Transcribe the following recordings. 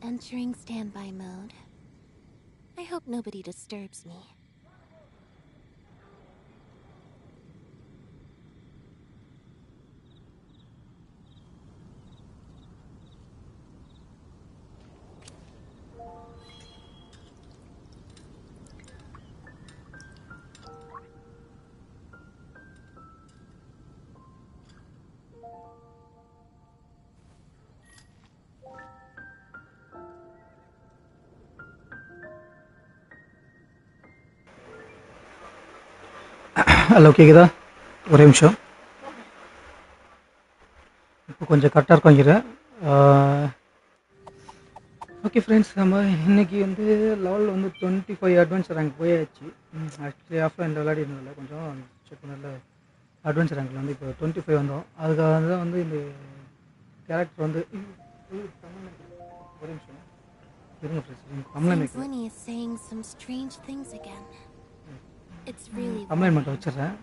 Entering standby mode. I hope nobody disturbs me. Hello கேக்குதா? ஒரே நிமிஷம். இப்போ கொஞ்சம் கரெக்டாக இருக்கும் வைக்கிறேன். ஓகே ஃப்ரெண்ட்ஸ், நம்ம இன்றைக்கி வந்து லெவல் வந்து 25 அட்வான்ஸ் ரேங்க் போயாச்சு. ஆக்சுவலி ஆஃப்லைனில் விளையாடிருந்ததில்ல, கொஞ்சம் செக் பண்ணல. அட்வான்ஸ் ரேங்கில் வந்து இப்போ 25 வந்தோம். அதுக்காக தான் வந்து இந்த கேரக்டர் வந்து ஒரே நிமிஷம் இருங்க ஃப்ரெண்ட்ஸ், கம்ப்ளைண்ட் மட்டும் வச்சிடுறேன்.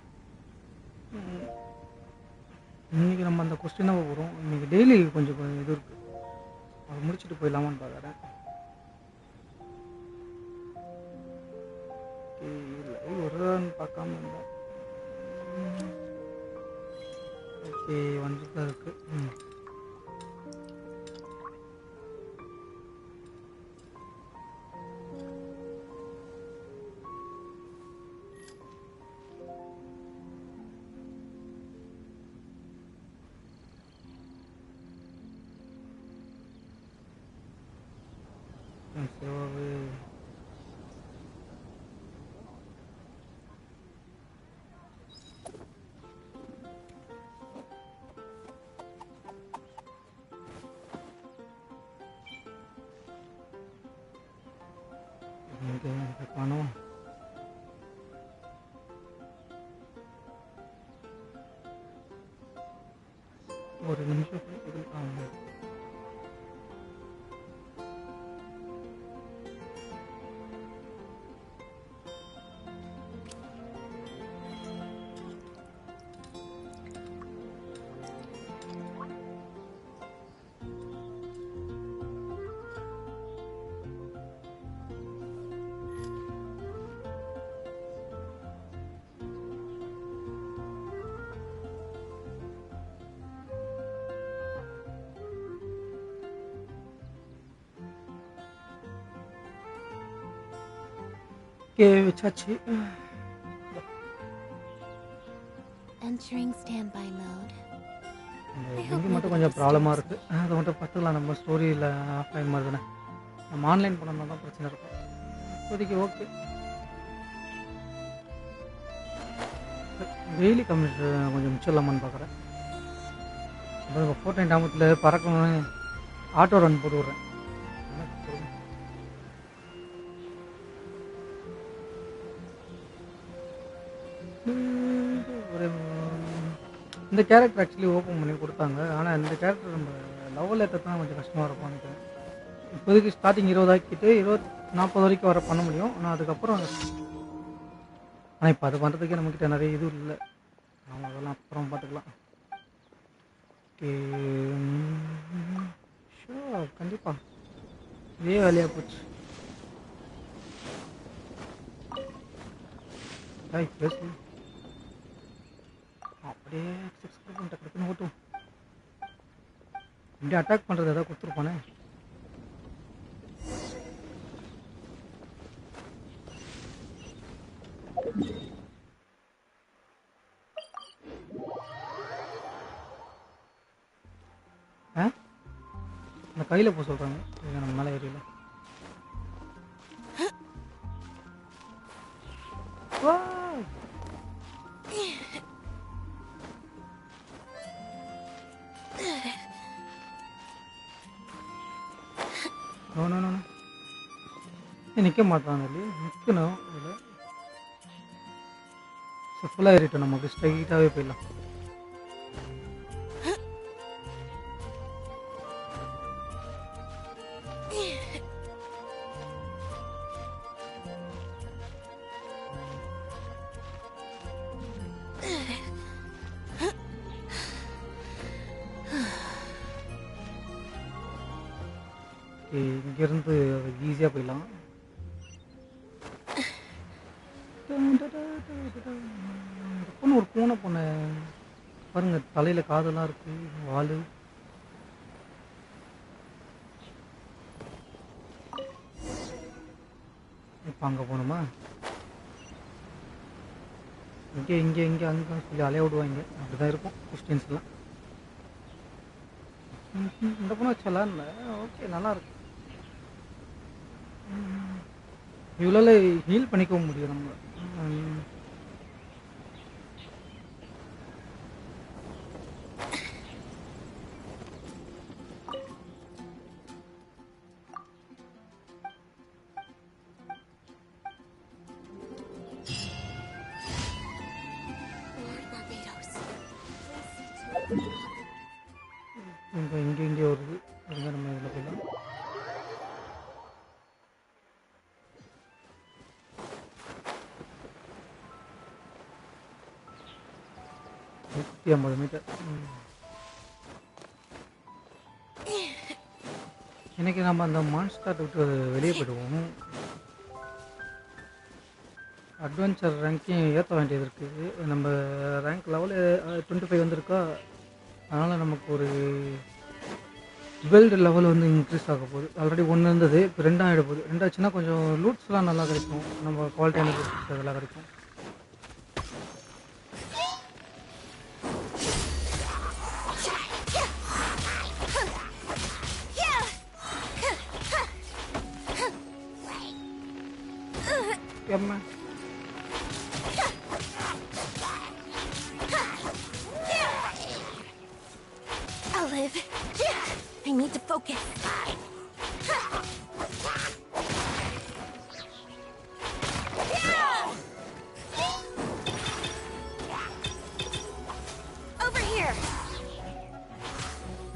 இன்றைக்கி நம்ம அந்த கொஸ்டின் தான் போகிறோம். இன்றைக்கி டெய்லி கொஞ்சம் இது இருக்குது, அதை முடிச்சுட்டு போயிடலாமான்னு பார்க்குறேன். இல்லை ஒரு பார்க்காம இருந்தேன். ஓகே, வந்துட்டு தான் இருக்குது. காணும். ஒரு நிமிஷம் ஓகே வச்சாச்சு. இங்கே மட்டும் கொஞ்சம் ப்ராப்ளமாக இருக்குது, அதை மட்டும் பார்த்துக்கலாம். நம்ம ஸ்டோரியில் ஆஃப்லைன் மாதிரி தானே, நம்ம ஆன்லைன் பண்ணோம்னா தான் பிரச்சனை இருக்கும். இப்போதைக்கு ஓகே. டெய்லி கம்ப்யூட்டர் கொஞ்சம் மிச்சிடலாமான்னு பார்க்குறேன். அப்புறம் ஃபோர்டைன் டாமத்தில் பறக்கணும்னு ஆட்டோ ரன் போட்டு விட்றேன். ஒரு இந்த கேரக்டர் ஆக்சுவலி ஓப்பன் பண்ணி கொடுத்தாங்க, ஆனால் இந்த கேரக்டர் நம்ம லெவல் ஏற்றது தான் கொஞ்சம் கஷ்டமாக இருக்கும் நினைக்கிறேன். இப்போதைக்கு ஸ்டார்டிங் 20 ஆக்கிட்டு 40 வரைக்கும் வர பண்ண முடியும். ஆனால் அதுக்கப்புறம் ஆனால் இப்போ அது பண்ணுறதுக்கே நம்மக்கிட்ட நிறைய இது இல்லை. நம்ம அதெல்லாம் அப்புறம் பார்த்துக்கலாம். ஓகே, ஷோர், கண்டிப்பாக இதே வேலையாக போச்சு. பேசு அப்படியே டக்குன்னு ஓட்டும். இப்படி அட்டாக் பண்ணுறது எதாவது கொடுத்துருப்பானே. அந்த கையில் போக சொல்கிறாங்க, நம்ம மேலே ஏரியல. நிற்க மாட்டாங்க இல்லையா, நிற்கணும். இதில் ஃபுல்லாக ஏறிட்டோம், நமக்கு ஸ்ட்ரைட்டாகவே போயிடலாம். ஓகே, இங்கேருந்து ஈஸியாக போயிடலாம். பொண்ணு ஒரு பூனை பொண்ணு பாருங்க, தலையில் காதெல்லாம் இருக்கு, வால். இப்போ அங்கே போகணுமா? இங்கே இங்கே இங்கே அங்கே சொல்லி அலைய விடுவாங்க. அப்படி தான் இருக்கும் கிறிஸ்டின்ஸ்லாம். இந்த பொண்ணு வச்சலாம் இல்லை. ஓகே, நல்லாயிருக்கு. இவ்வளோ ஹீல் பண்ணிக்கவும் முடியும் நம்ம. இங்கே வருது. அதுங்க நம்ம இதில் போயிடலாம். நூற்றி 50 மீட்டர். இன்னைக்கு நம்ம அந்த மான்ஸ்டர் விட்டு வெளியே போயிடுவோம். அட்வென்ச்சர் ரேங்க்கையும் ஏற்ற வேண்டியது இருக்குது. நம்ம ரேங்க் லெவலு 25 வந்திருக்கா. அதனால் நமக்கு ஒரு பில்டு லெவல் வந்து இன்க்ரீஸ் ஆக போகுது. ஆல்ரெடி 1 இருந்தது, இப்போ 2 ஆகிட போகுது. 2 ஆச்சுன்னா கொஞ்சம் லூட்ஸ்லாம் நல்லா கிடைக்கும். நம்ம குவாலிட்டியான லூட்ஸ் அதெல்லாம் கிடைக்கும். எம்மா Olive, I need to focus. Over here.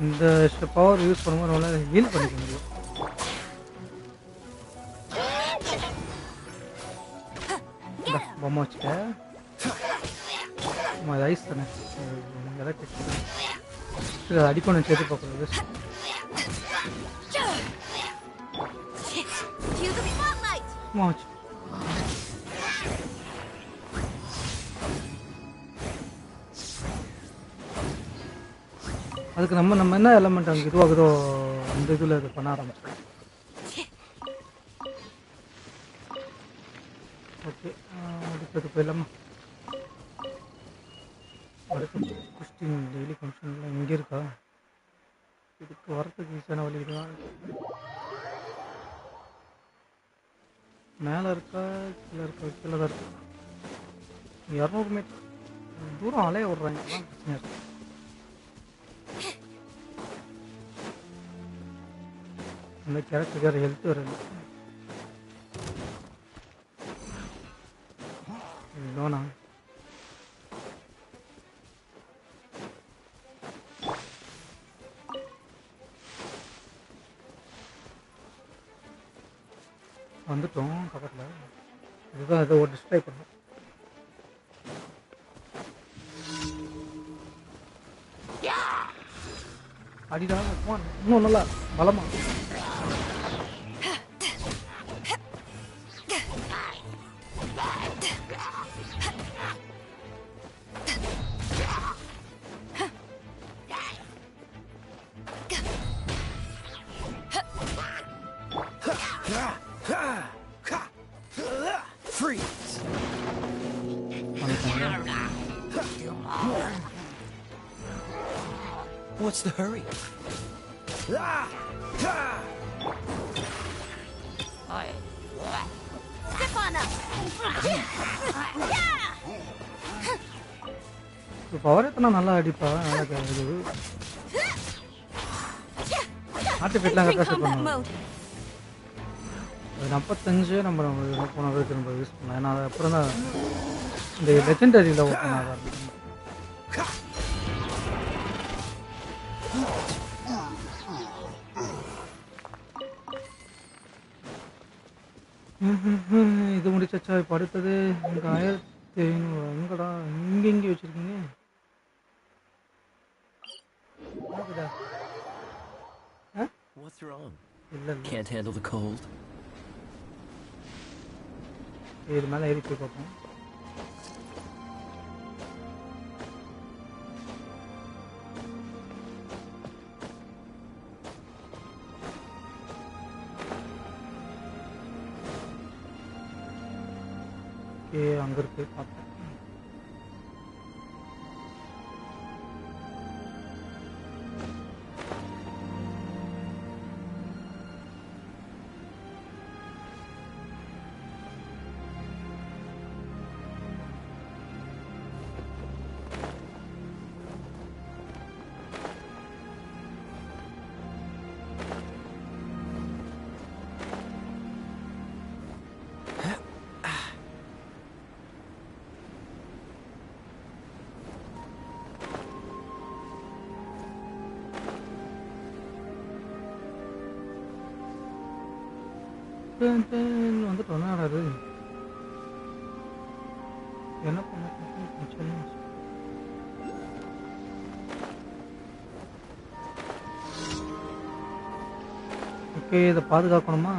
இந்த பவர் யூஸ் பண்ணும்போது நம்மளால ஹீல் பண்ணிக்க முடியும். பொம்மை வச்சுட்ட ஐஸ் தானே சரி, அடிக்கணும் சேர்த்து பார்க்குறது. அதுக்கு நம்ம என்ன எலமெண்ட் அங்கே இதுவாகுதோ அந்த இதில் இது பண்ண ஆரம்பிச்சோம். ஓகே, அடுத்தது போயிடலாமா? அடுத்த கிறிஸ்டின் டெய்லி ஃபங்க்ஷன்லாம் இங்கே இருக்கா? இதுக்கு வரத்துக்கு ஈஸியான வழி இதுதான். மேலே இருக்கா கீழே இருக்கா? கீழே தான் இருக்கா. 200 மீட்டர் தூரம் அலைய விட்றாங்க. அதான் பிரச்சனை இருக்கு. அந்த கேரக்டருக்கு ஹெல்த் வரல. லோனா வந்துட்டோம் பக்கத்தில். இதுதான் ஏதோ ஒரு டிஸ்ட்ரை பண்ணோம். அடிடா இன்னும் நல்லா பலமா. What's the hurry? Step on up. Power எத்தனை நல்லா அடிப்பா. ஆர்டிஃபிஷியலாக கரெக்டாக செட் பண்ணுவோம். அது 45 நம்ம போன திரும்ப யூஸ் பண்ணலாம். ஏன்னா அது அப்புறம் தான் இந்த லெஜெண்டரியில் ஓப்பன் ஆக ஆரம்பிக்கும். இது முடிச்சா இப்போ அடுத்தது இங்கே 1500 எங்கடா இங்கே வச்சுருக்கீங்க? What's wrong? இல்ல இல்ல. Can't handle the cold. இது மேல ஏறி போய் பார்ப்போம். அங்க இருக்கு பார்த்தேன். வந்துட்டு ஒன்னாடாது என்ன பண்ண ஓகே இதை பாதுகாக்கணுமா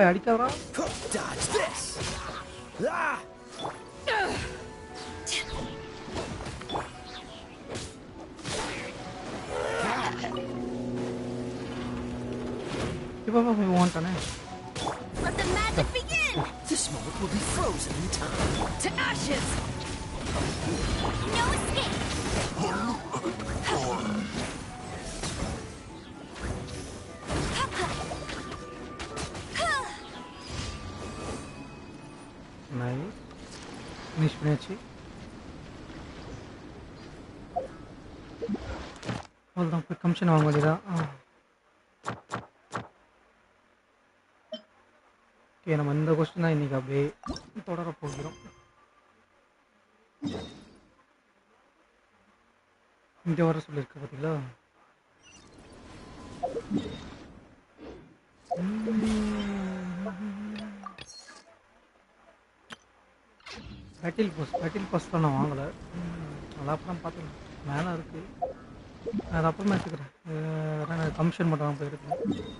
அடிக்காதா Dodge this. இப்போ வாண்டானே Let the magic begin! This moment will be frozen in time. To ashes! No escape! Nice finish பண்ணியாச்சு அவ்வளோதான் போய் கமிஷன் வாங்க வேண்டியதான் ஓகே நம்ம இந்த கொஸ்டின் தான் இன்றைக்கி அப்படியே தொடர போகிறோம் இங்கே வர சொல்லியிருக்கு பார்த்தீங்களா பேட்டில் பாஸ்லாம் நான் வாங்கலை அது அப்புறம் பார்த்துக்கலாம் மேலே இருக்குது அது அப்புறமா எடுத்துக்கிறேன் நான் கமிஷன் மட்டும் தான் போய் எடுக்கிறேன்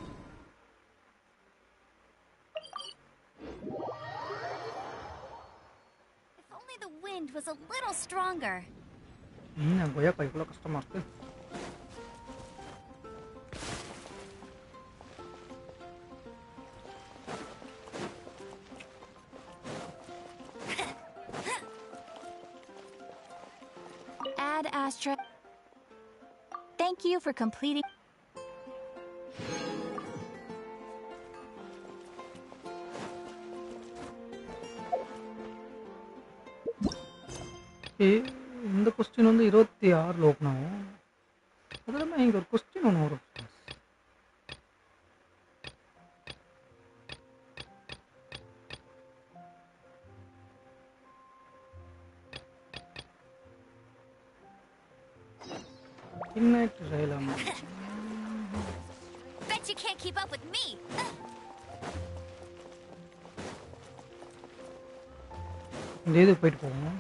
If only the wind was a little stronger. கொய்யாக்காய் இவ்வளோ கஷ்டமாக இருக்குது Ad Astra. Thank you for completing. இந்த கொஸ்டின் வந்து 26 ஓப்பன் ஆகும் அது இல்லாமல் இங்கே ஒரு கொஸ்டின் ஒன்று வரும் Bet you can't keep up with me. இந்த இது போயிட்டு போவோம்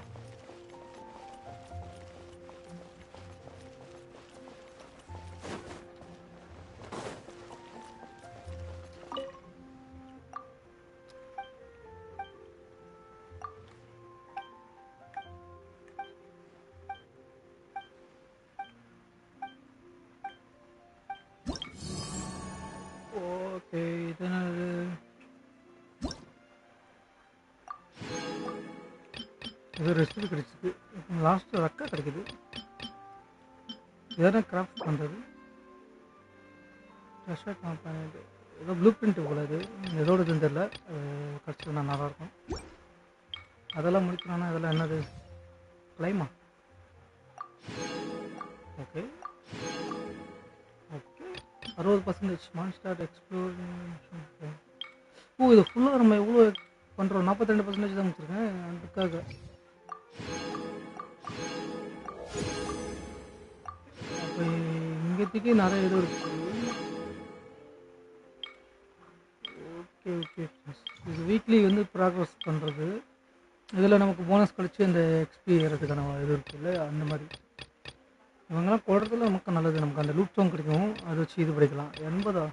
ஓகே இது ஏதோ ரெசிபி கிடைச்சிது லாஸ்ட்டு ரக்கா கிடைக்குது எதனா கிராஃப்ட் பண்ணுறது ஃப்ரெஷ்ஷாக பண்ணிட்டு ஏதோ ப்ளூ பிரிண்ட் போல இது எதோடதுன்னு தெரில கிடச்சது நான் நல்லாயிருக்கும் அதெல்லாம் முடிக்கணும்னா இதெல்லாம் என்னது கிளைமா ஓகே ஓகே 60% மான்ஸ்டார் எக்ஸ்ப்ளோர் ஓ இது ஃபுல்லாக நம்ம எவ்வளோ பண்ணுறோம் 42% தான் முடிச்சிருக்கேன் அதுக்காக. அப்போ இங்கேத்துக்கு நிறைய இது இருக்குது. ஓகே ஓகே இது வீக்லி வந்து ப்ராக்ரஸ் பண்ணுறது. இதில் நமக்கு போனஸ் கழிச்சு இந்த எக்ஸ்பி ஏறதுக்கான இது இருக்குல்ல அந்த மாதிரி. இவங்கெல்லாம் போடுறதுல நமக்கு நல்லது. நமக்கு அந்த லூப் சாங் கிடைக்கும், அதை வச்சு இது படிக்கலாம். 80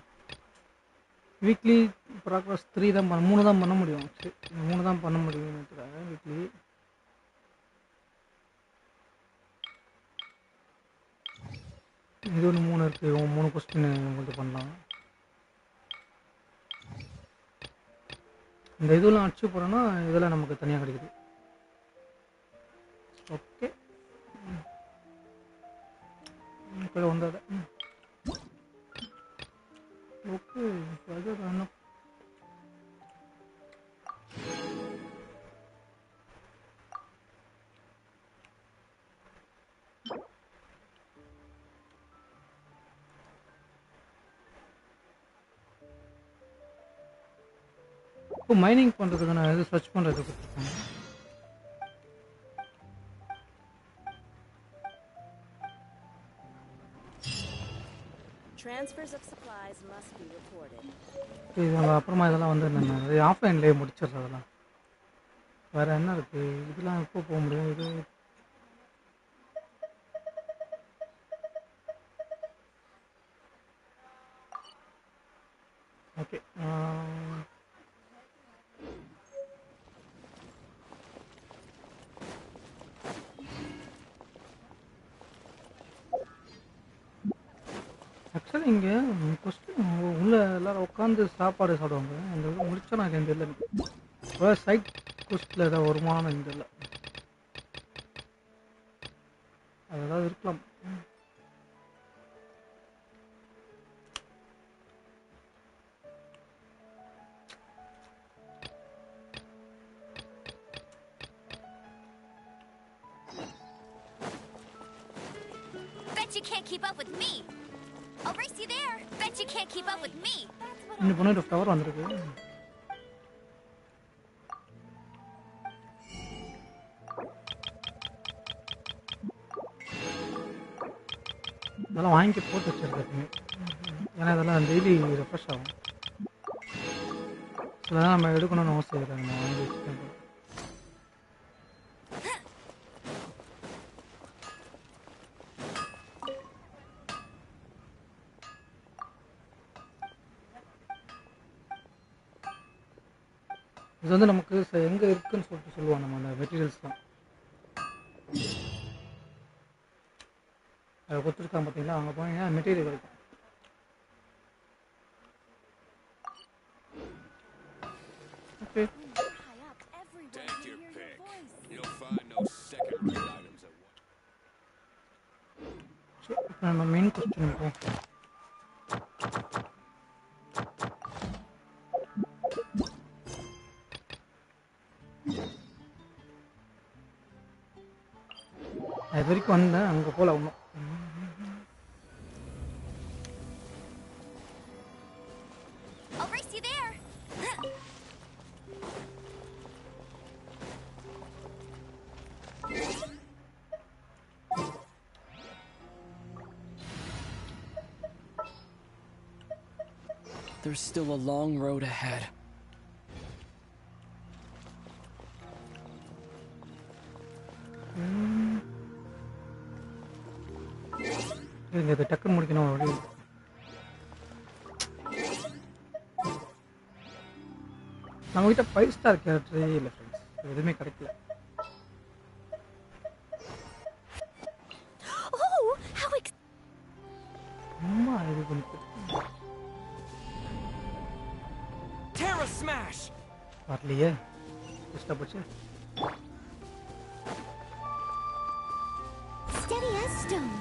வீக்லி ப்ராக்ரஸ் 3 தான் 3 தான் பண்ண முடியும். சரி 3 தான் பண்ண முடியும் நினைக்கிறேன் வீக்லி. இது ஒன்று 3 இருக்குது. 3 கொஸ்டின் உங்களுக்கு பண்ணலாம். இந்த இதெல்லாம் அடிச்சு போகிறோன்னா இதெல்லாம் நமக்கு தனியாக கிடைக்குது. ஓகே இப்போ வந்தது. ஓகே அது வேணும். இப்போ மைனிங் பண்ணுறதுக்கு நான் எது சர்ச் பண்ணுறது கொடுத்துருக்கேன். Transfers of supplies must be reported. இது அப்புறமா இதெல்லாம் வந்து நான் ஆஃப்லைன்லேயே முடிச்சிடுறேன். அதெல்லாம் வேறு என்ன இருக்குது இதெல்லாம் எப்போ போக முடியும்? இது ஓகே ஆக்சுவலி இங்கே கொஸ்டின் உள்ளே எல்லோரும் உட்காந்து சாப்பாடு சாப்பிடுவாங்க. அந்த இது முடிச்சா நான் இந்த இல்லை இப்போ சைட் கொஸ்டில் ஏதாவது வருமானம் இந்த இல்லை அது ஏதாவது இருக்கலாம். Bet you can't keep up with me. I'll race you there. Bet you can't keep up with me. இன்னும் பொண்ணு டவர் வந்திருக்கு. இதெல்லாம் வாங்கி போட்டு வச்சிருக்கேன். ஏன்னா இதெல்லாம் டெய்லி ரெஃப்ரெஷ் ஆகும். இதெல்லாம் நம்ம எடுக்கணும்னு அவசியம் இல்லை. நம்ம வாங்கி வச்சுக்கேன். இது வந்து நமக்கு எங்கே இருக்குன்னு சொல்லிட்டு சொல்லுவாங்க நம்ம அந்த மெட்டீரியல்ஸ்லாம் அதை கொடுத்துருக்காங்க பார்த்தீங்களா. அங்கே போனீங்கன்னா மெட்டீரியல் கிடைக்கும். Okay Take your pick. You'll find no second-rate items at once. சரி இப்போ நம்ம மெயின் கொஸ்டின் இருக்கும். அது வரைக்கும் வந்தேன் அங்கே போல ஒன்றும். I'll race you there. There's still a long road ahead. இதை டக்குன்னு முடிக்கணும். அப்படி நம்மகிட்ட 5 ஸ்டார் கேரக்டரே இல்லை ஃப்ரெண்ட்ஸ். எதுவுமே கிடைக்கல. Oh, how அம்மா இது பண்ணிட்டு Terra Smash! வரலையே. கஷ்டப்பட்டு steady as stone.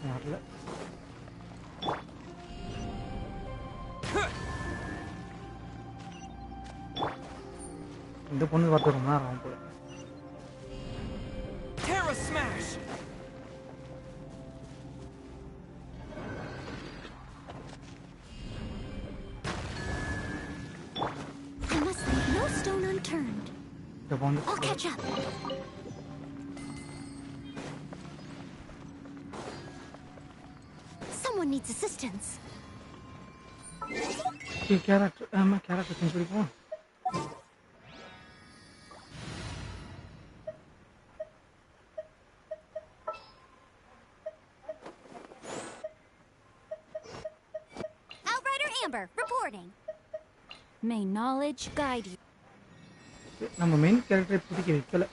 வரல. இந்த பொண்ணு பார்த்து ரொம்ப நேரம் ஆகும் போல. Terra Smash! வந்து I'll catch up. Someone needs assistance. Character character செஞ்சு பிடிப்போம். Outrider Amber reporting. May knowledge guide you. நம்ம மெயின் கேரக்டரை புடிக்க வைக்கல.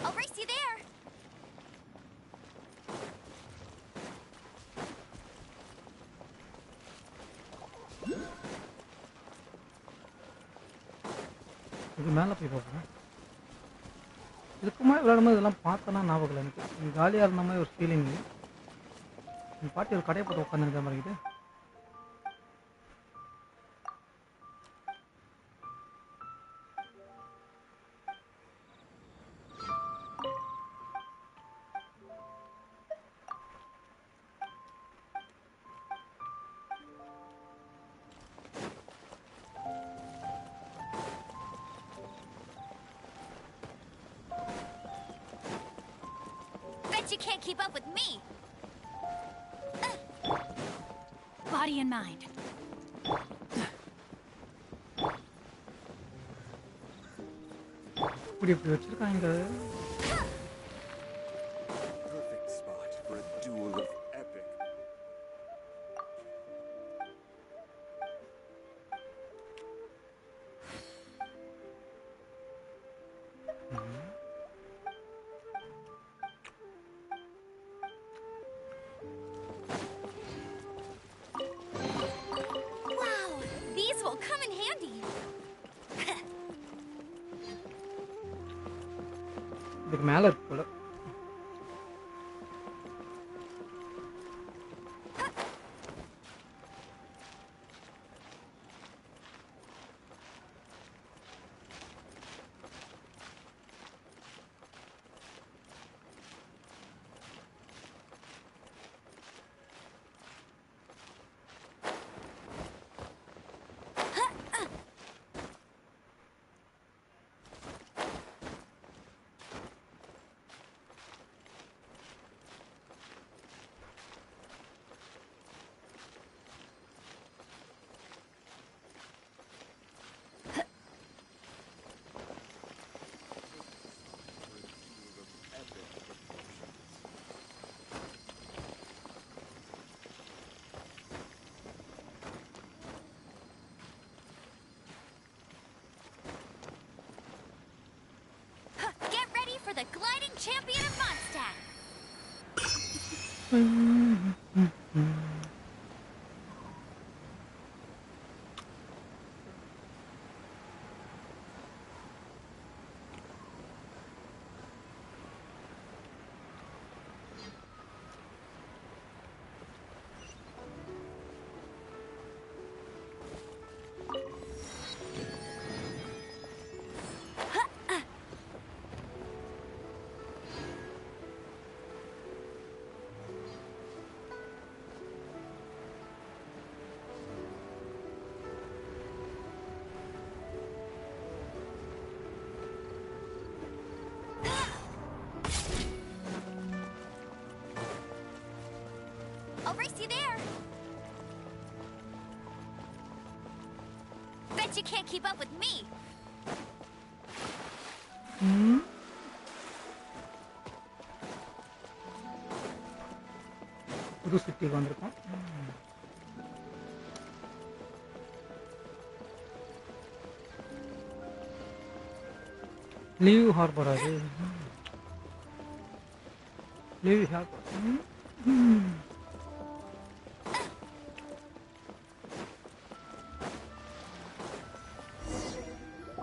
I'll race you there. இது மேலே போய் பார்ப்போம். இதுக்கு முன்னாடி விளையாடும்போது இதெல்லாம் பார்த்தோன்னா ஞாபகம் இல்லை எனக்கு. ஜாலியாக இருந்த மாதிரி ஒரு ஃபீலிங். என் பாட்டி ஒரு கடையை போட்டு உட்காந்துருக்க மாதிரி இது. Bet you can't keep up with me. Body and mind. இப்படி இப்படி வச்சிருக்காங்க. Perfect spot for a duel of epic. Wow, these will come in handy. இதுக்கு மேலே இருக்கு போல. Get ready for the gliding champion of Mondstadt. I'll race you there. Bet you can't keep up with me. புது சிட்டிக்கு வந்திருக்கோம். Leave harbour அது. Leave harbour.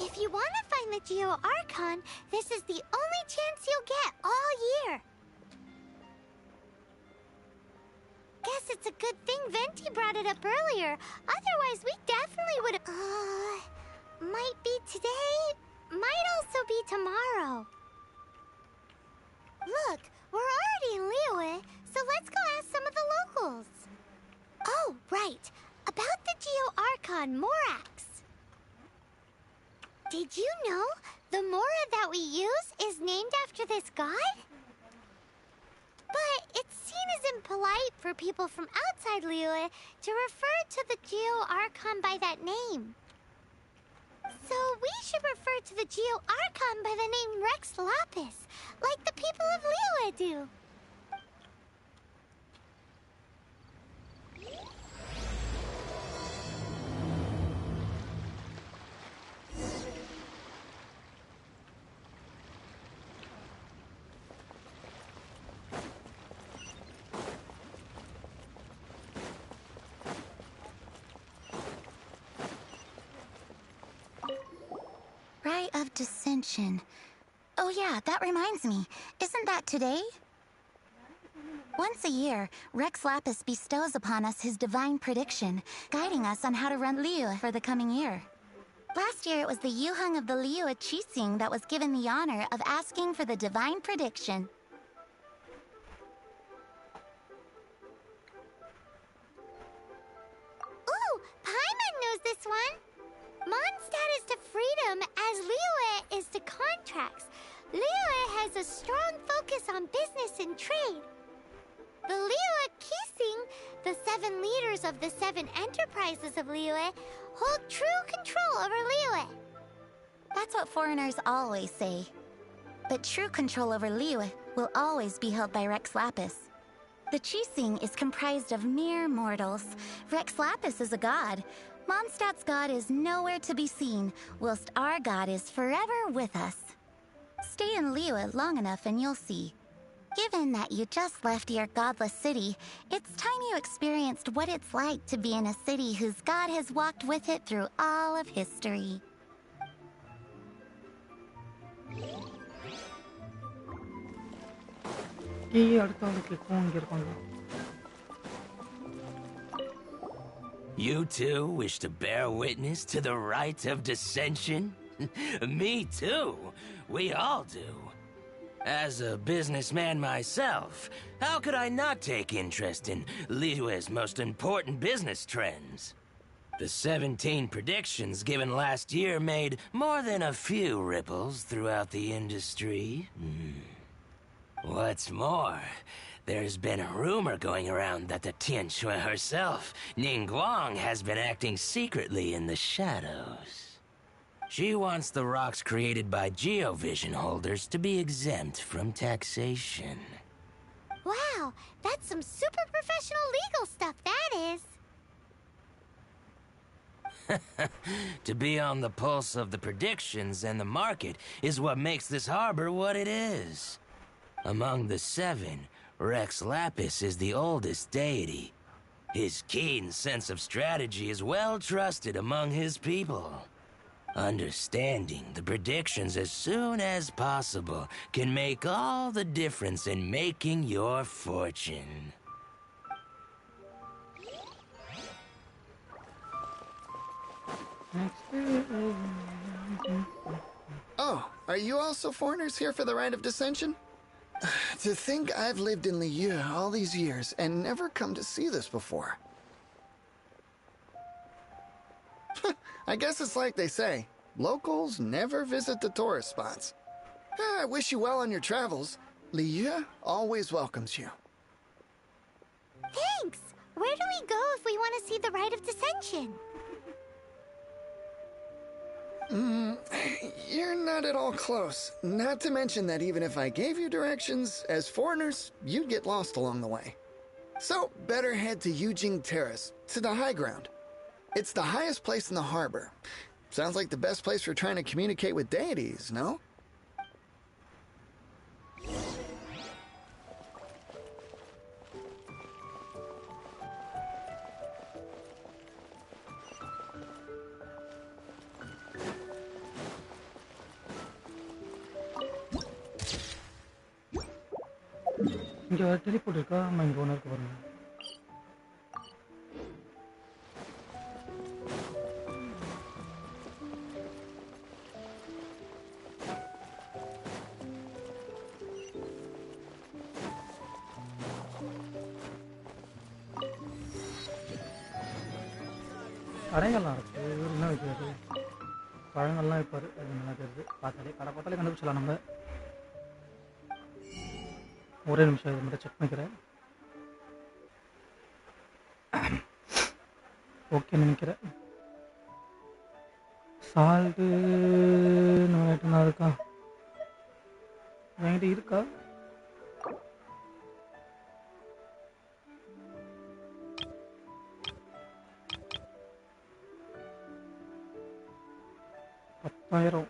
If you want to find the Geo Archon, this is the only chance you'll get all year. guess it's a good thing Venti brought it up earlier. Otherwise, we definitely would. Might be today. Might also be tomorrow. Look, we're already in Liyue, so let's go ask some of the locals. Oh, right. About the Geo-Archon Morax. Did you know the Mora that we use is named after this god? But it's seen as impolite for people from outside Liyue to refer to the Geo-Archon by that name. So we should refer to the Geo-Archon by the name Rex Lapis, like the people of Liyue do. Rite of Dissension. Oh yeah, that reminds me. Isn't that today? Once a year, Rex Lapis bestows upon us his divine prediction, guiding us on how to run Liyue for the coming year. Last year it was the Yuhung of the Liyue Qixing that was given the honor of asking for the divine prediction. Ooh, Paimon knows this one. Mondstadt is to freedom as Liyue is to contracts. Liyue has a strong focus on business and trade. The Liyue Qixing, the 7 leaders of the 7 enterprises of Liyue, hold true control over Liyue. That's what foreigners always say. But true control over Liyue will always be held by Rex Lapis. The Qixing is comprised of mere mortals. Rex Lapis is a god. Mondstadt's god is nowhere to be seen, whilst our god is forever with us. Stay in Liyue long enough and you'll see. Given that you just left your godless city, it's time you experienced what it's like to be in a city whose god has walked with it through all of history. You too wish to bear witness to the rite of dissension? Me too. We all do. As a businessman myself, how could I not take interest in Liyue's most important business trends? The 17 predictions given last year made more than a few ripples throughout the industry. What's more, there's been a rumor going around that the Tianshui herself, Ningguang, has been acting secretly in the shadows. She wants the rocks created by Geovision holders to be exempt from taxation. Wow, that's some super professional legal stuff, that is. To be on the pulse of the predictions and the market is what makes this harbor what it is. Among the 7, Rex Lapis is the oldest deity. His keen sense of strategy is well trusted among his people. Understanding the predictions as soon as possible can make all the difference in making your fortune. Oh, are you also foreigners here for the Rite of Dissension? To think I've lived in Liyue all these years and never come to see this before. I guess it's like they say, locals never visit the tourist spots. I wish you well on your travels. Liyue always welcomes you. Thanks! Where do we go if we want to see the Rite of Dissension? You're not at all close. Not to mention that even if I gave you directions, as foreigners, you'd get lost along the way. So, better head to Yujing Terrace, to the high ground. It's the highest place in the harbor. Sounds like the best place for trying to communicate with deities, no? இங்கே teleport இருக்கா நம்ம இங்கே ஒன்று இருக்கு பாருங்க கடைங்கள்லாம் இருக்கு. இவர் என்ன வைக்கிறாரு? பழங்கள்லாம் வைப்பாரு. அது நல்லா தெரியுது. பார்த்தாலே கடை பார்த்தாலே கண்டுபிடிச்சலாம் நம்ம. ஒரே நிமிஷம் இது மட்டும் செக் பண்ணிக்கிறேன். ஓகே நினைக்கிறேன். சால்ட்டு நம்ம ஐட்டம் இருக்கா? என்கிட்ட இருக்கா? $10,000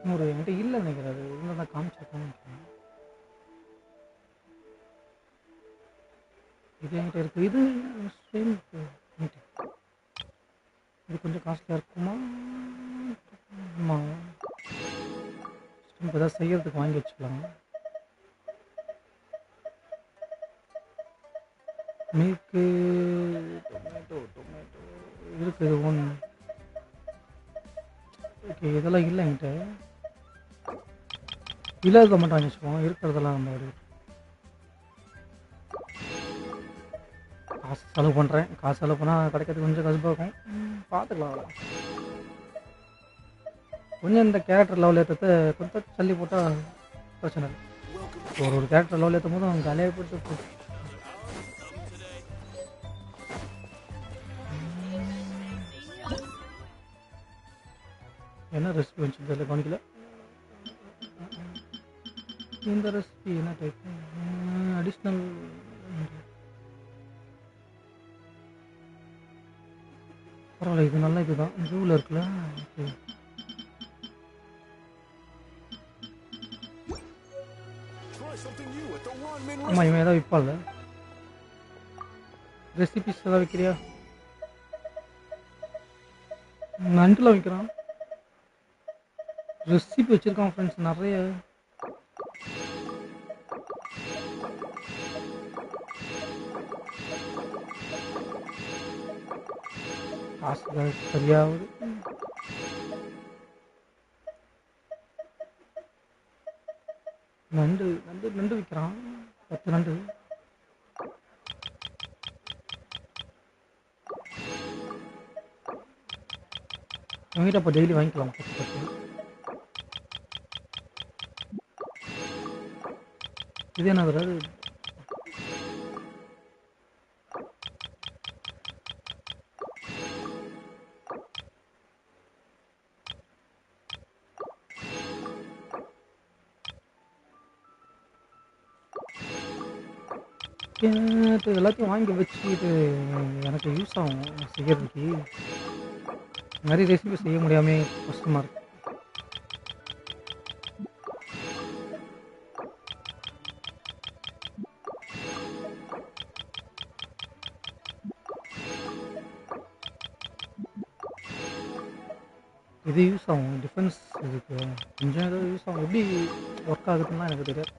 100 என்கிட்ட இல்லை நினைக்கிறேன். அது இருந்தால் தான் காமிச்சிருக்கேன்னு நினைக்கிறேன். இது என்கிட்ட இருக்கு. இது இது கொஞ்சம் காஸ்ட்லியாக இருக்குமா? ஆமாம், இப்போ ஏதாவது செய்யறதுக்கு வாங்கி வச்சுக்கலாம். மில்க்கு டொமேட்டோ இருக்குது ஒன்று. ஓகே, இதெல்லாம் இல்லை என்கிட்ட. இல்லாத மட்டும் வாங்கி வச்சுக்குவோம். இருக்கிறதெல்லாம் நம்ம ஒரு காசு செலவு பண்ணுறேன். காசு செலவு பண்ணால் கிடைக்கிறது கொஞ்சம் கஷ்டமாக இருக்கும். பார்த்துக்கலாம். அவ்வளோ கொஞ்சம் இந்த கேரக்டர் லெவல் ஏற்றத்தை கொஞ்சம் தள்ளி போட்டால் பிரச்சனை இல்லை. ஒரு கேரக்டர் லெவல் ஏற்றும் போது அவங்க தலையை போட்டு என்ன ரெசிபி வந்துச்சு கவனிக்கல. இந்த ரெசிபி என்ன டைப்? அடிஷ்னல் பரவாயில்ல, இது நல்ல இதுதான். ஜூவில் இருக்குல்ல. ஓகே, ஆமாம், இவன் ஏதாவது விற்பான்ல. ரெசிபிஸ் ஏதாவது விற்கிறியா? நண்டில் விற்கிறான். ரெசிபி வச்சுருக்கான் ஃப்ரெண்ட்ஸ் நிறைய. காசு சரியாகுது. நண்டு நண்டு நண்டு விற்கிறான். 10 நண்டு. உங்ககிட்ட அப்போ டெய்லி வாங்கிக்கலாம் 10. இது என்ன வராது? எல்லாத்தையும் வாங்கி வச்சுக்கிட்டு எனக்கு யூஸ் ஆகும் செய்யறதுக்கு. நிறைய ரெசிபி செய்ய முடியாம கஷ்டமா இருக்கு. இது யூஸ் ஆகும் டிஃபென்ஸ். இதுக்கு கொஞ்சம் ஏதோ யூஸ் ஆகும். எப்படி ஒர்க் ஆகுதுன்னா எனக்கு தெரியாது.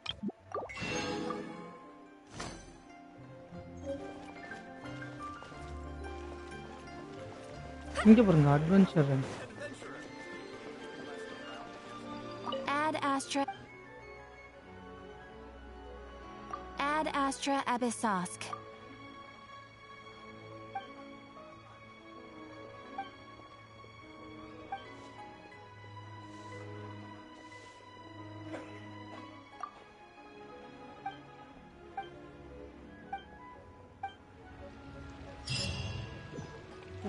இங்கே பாருங்க, அட்வென்ச்சர். Ad Astra Abyssosk.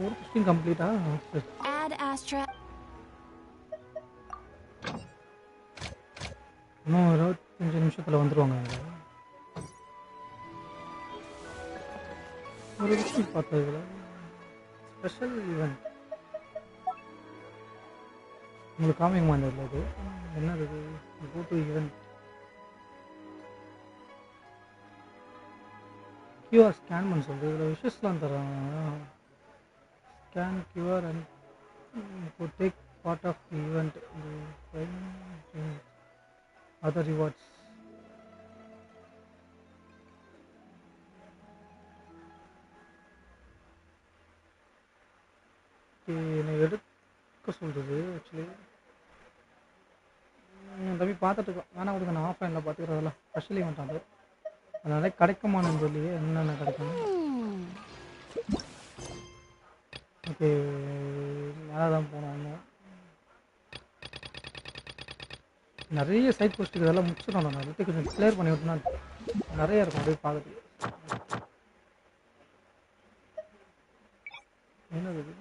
ஒரு கொஸ்டின் கம்ப்ளீட்டா? Ad Astra. இன்னும் 25 நிமிஷத்தில் வந்துடுவாங்க. ஒரு விஷயம் பார்த்ததுல ஸ்பெஷல் ஈவெண்ட் உங்களுக்கு காமிக்குமா? இந்த இது என்னது? Go to event QR scan பண்ண சொல்லுது. இதில் விஷஸ்லாம் தராங்க. Scan QR and take part of the event. Other rewards. என்னை எடுக்க சொல்கிறது. ஆக்சுவலி என் தம்பி பார்த்துட்டு இருக்கோம். வேணா கொடுங்க, நான் ஆஃப்லைனில் பார்த்துக்கிறதெல்லாம் ஸ்பெஷல் ஈவெண்ட் அது. அதனால கிடைக்குமான்னு சொல்லி என்னென்ன கிடைக்கும். ஓகே, மேலே தான் போகணும். ஒன்றும் நிறைய சைட் போஸ்ட்டுக்கு இதெல்லாம் முடிச்சிடும். நான் எல்லாத்தையும் கொஞ்சம் கிளியர் பண்ணி விட்டுனா நிறைய இருக்கும் அப்படியே பார்க்குறது. என்னது இது?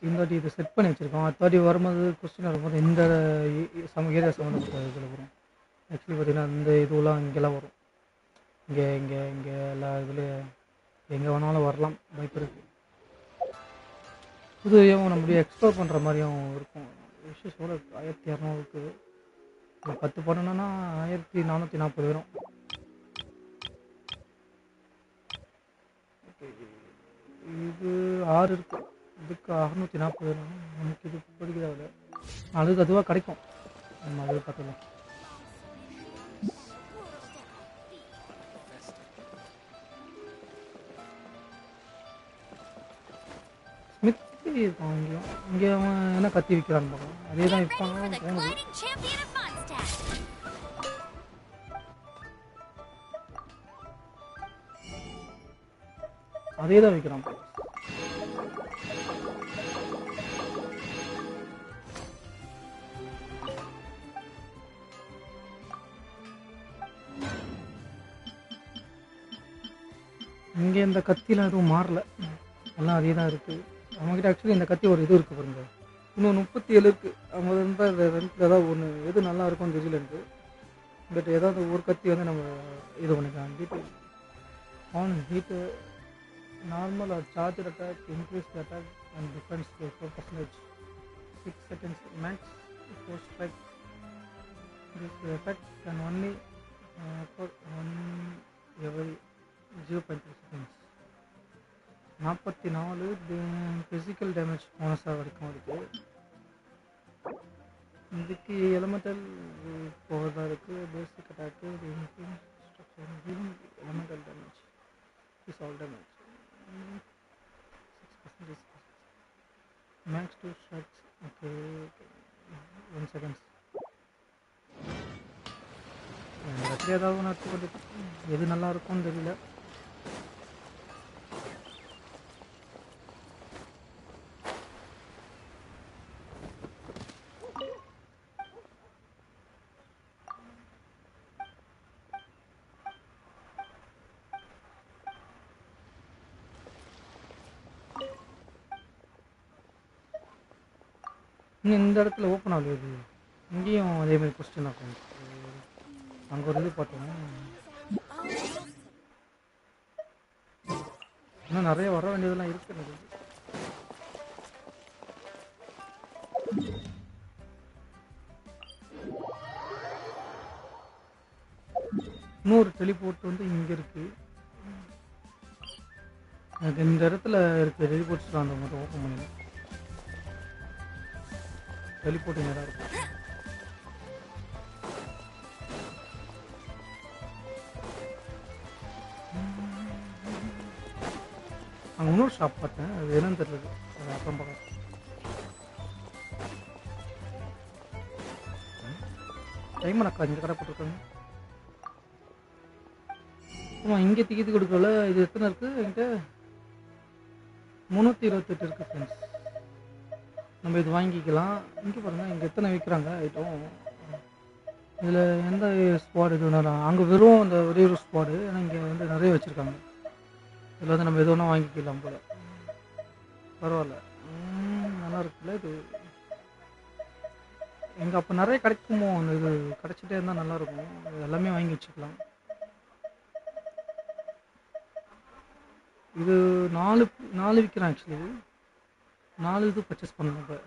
இந்த வாட்டி இதை செட் பண்ணி வச்சுருக்கோம். அடுத்த வாட்டி வரும்போது கொஸ்டின் வரும்போது இந்த ஏரியா சம்மந்தப்பட்ட இதில் வரும். ஆக்சுவலி பார்த்தீங்கன்னா இந்த இதுவெல்லாம் இங்கெல்லாம் வரும். இங்கே எல்லா இதுலேயும் எங்கே வேணாலும் வரலாம், வாய்ப்பு இருக்குது. புதுவையும் நம்மளுடைய எக்ஸ்ப்ளோர் பண்ணுற மாதிரியும் இருக்கும். விஷயம் சொல்ல 1200 இருக்குது. 10 பண்ணணுன்னா 1440 வரும். ஓகே, இது 6 இருக்குது. இதுக்கு 640 வரும். நமக்கு இது பிடிக்கிறதில்ல. அதுக்கு அதுவாக கிடைக்கும். நம்ம அது பார்த்துக்கலாம். இருக்கும் இங்கே அவன் என்ன கத்தி விற்கிறான்னு பார்க்கலாம். அதே தான் விற்பாங்க தோணுது. அதே தான் விற்கிறான். இங்கே இந்த கத்தியில் எதுவும் மாறல, எல்லாம் அதே தான் இருக்குது. அவங்ககிட்ட ஆக்சுவலி இந்த கத்தி ஒரு இது இருக்குது பாருங்க, இன்னும் 37 இருக்குது. அவங்க வந்து ரெண்டில் ஏதாவது ஒன்று எது நல்லா இருக்கும்னு தெரியல எனக்கு. பட் ஏதாவது ஒரு கத்தி வந்து நம்ம இது பண்ணிக்கலாம். Hit on hit normal or charger attack, increase attack and defence 4%, 6 seconds max, 4 strike. This effect can only occur on every 0.3 seconds. 44 physical damage போனஸாக வரைக்கும் இருக்குது. இதுக்கு எலமெண்டல் போகிறதா இருக்குது. பேசிக் அட்டாக்கு elemental damage is all damage 6% max 2 strikes. Okay, 1 seconds. ஏதாவது ஒன்று எடுத்துக்கொண்டு எது நல்லா இருக்கும்னு தெரியல. இன்னும் இந்த இடத்துல ஓப்பன் ஆகுது. இங்கேயும் அதேமாதிரி கொஸ்டின் ஆகும். அங்கே ஒரு இது பார்த்தோம். இன்னும் நிறைய வர வேண்டியதெல்லாம் இருக்குது எனக்கு. இன்னொரு டெலிபோர்ட் வந்து இங்கே இருக்குது. எனக்கு இந்த இடத்துல இருக்குது டெலிபோர்ட்ஸ் அந்த மட்டும் ஓப்பன் பண்ணிடலாம். டெலிபோர்ட்டிங் நேராக இருக்கும். அங்கே இன்னொரு ஷாப் பார்த்தேன், அது என்னன்னு தெரியல. அது அப்புறம் பார்க்க. டைமன் அக்கா இங்கே கடை போட்டிருக்காங்க. ஆமாம், இங்கே டிக்கெட் கொடுக்கல. இது எத்தனை இருக்குது என்கிட்ட? 328 இருக்குது ஃப்ரெண்ட்ஸ். நம்ம இது வாங்கிக்கலாம். இங்கே பாருங்கள், இங்கே எத்தனை விற்கிறாங்க ஐட்டம். இதில் எந்த ஸ்குவாட் இது வேணாலும், அங்கே வெறும் அந்த ஒரே ஒரு ஸ்குவாடு, ஏன்னா இங்கே வந்து நிறைய வச்சுருக்காங்க. இதில் வந்து நம்ம எது வேணால் வாங்கிக்கலாம் போல். பரவாயில்ல, நல்லா இருக்குல்ல இது. எங்கே அப்போ நிறைய கிடைக்குமோ, அந்த இது கிடச்சிட்டே இருந்தால் நல்லாயிருக்கும். எல்லாமே வாங்கி வச்சுக்கலாம். இது 4 விற்கிறேன் ஆக்சுவலி. 4 இது பர்ச்சேஸ் பண்ணணும். இப்போ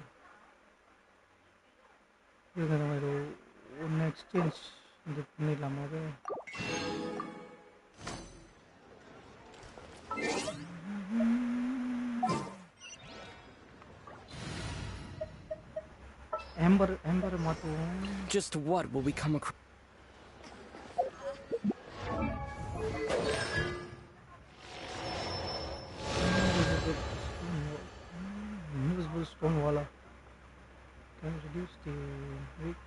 இது நம்ம இது ஒன்று எக்ஸ்சேஞ்ச் இது பண்ணிடலாமா? அது எம்பர் மாற்றுவோம். Just what will we come across? Invisible stone wall can reduce the weak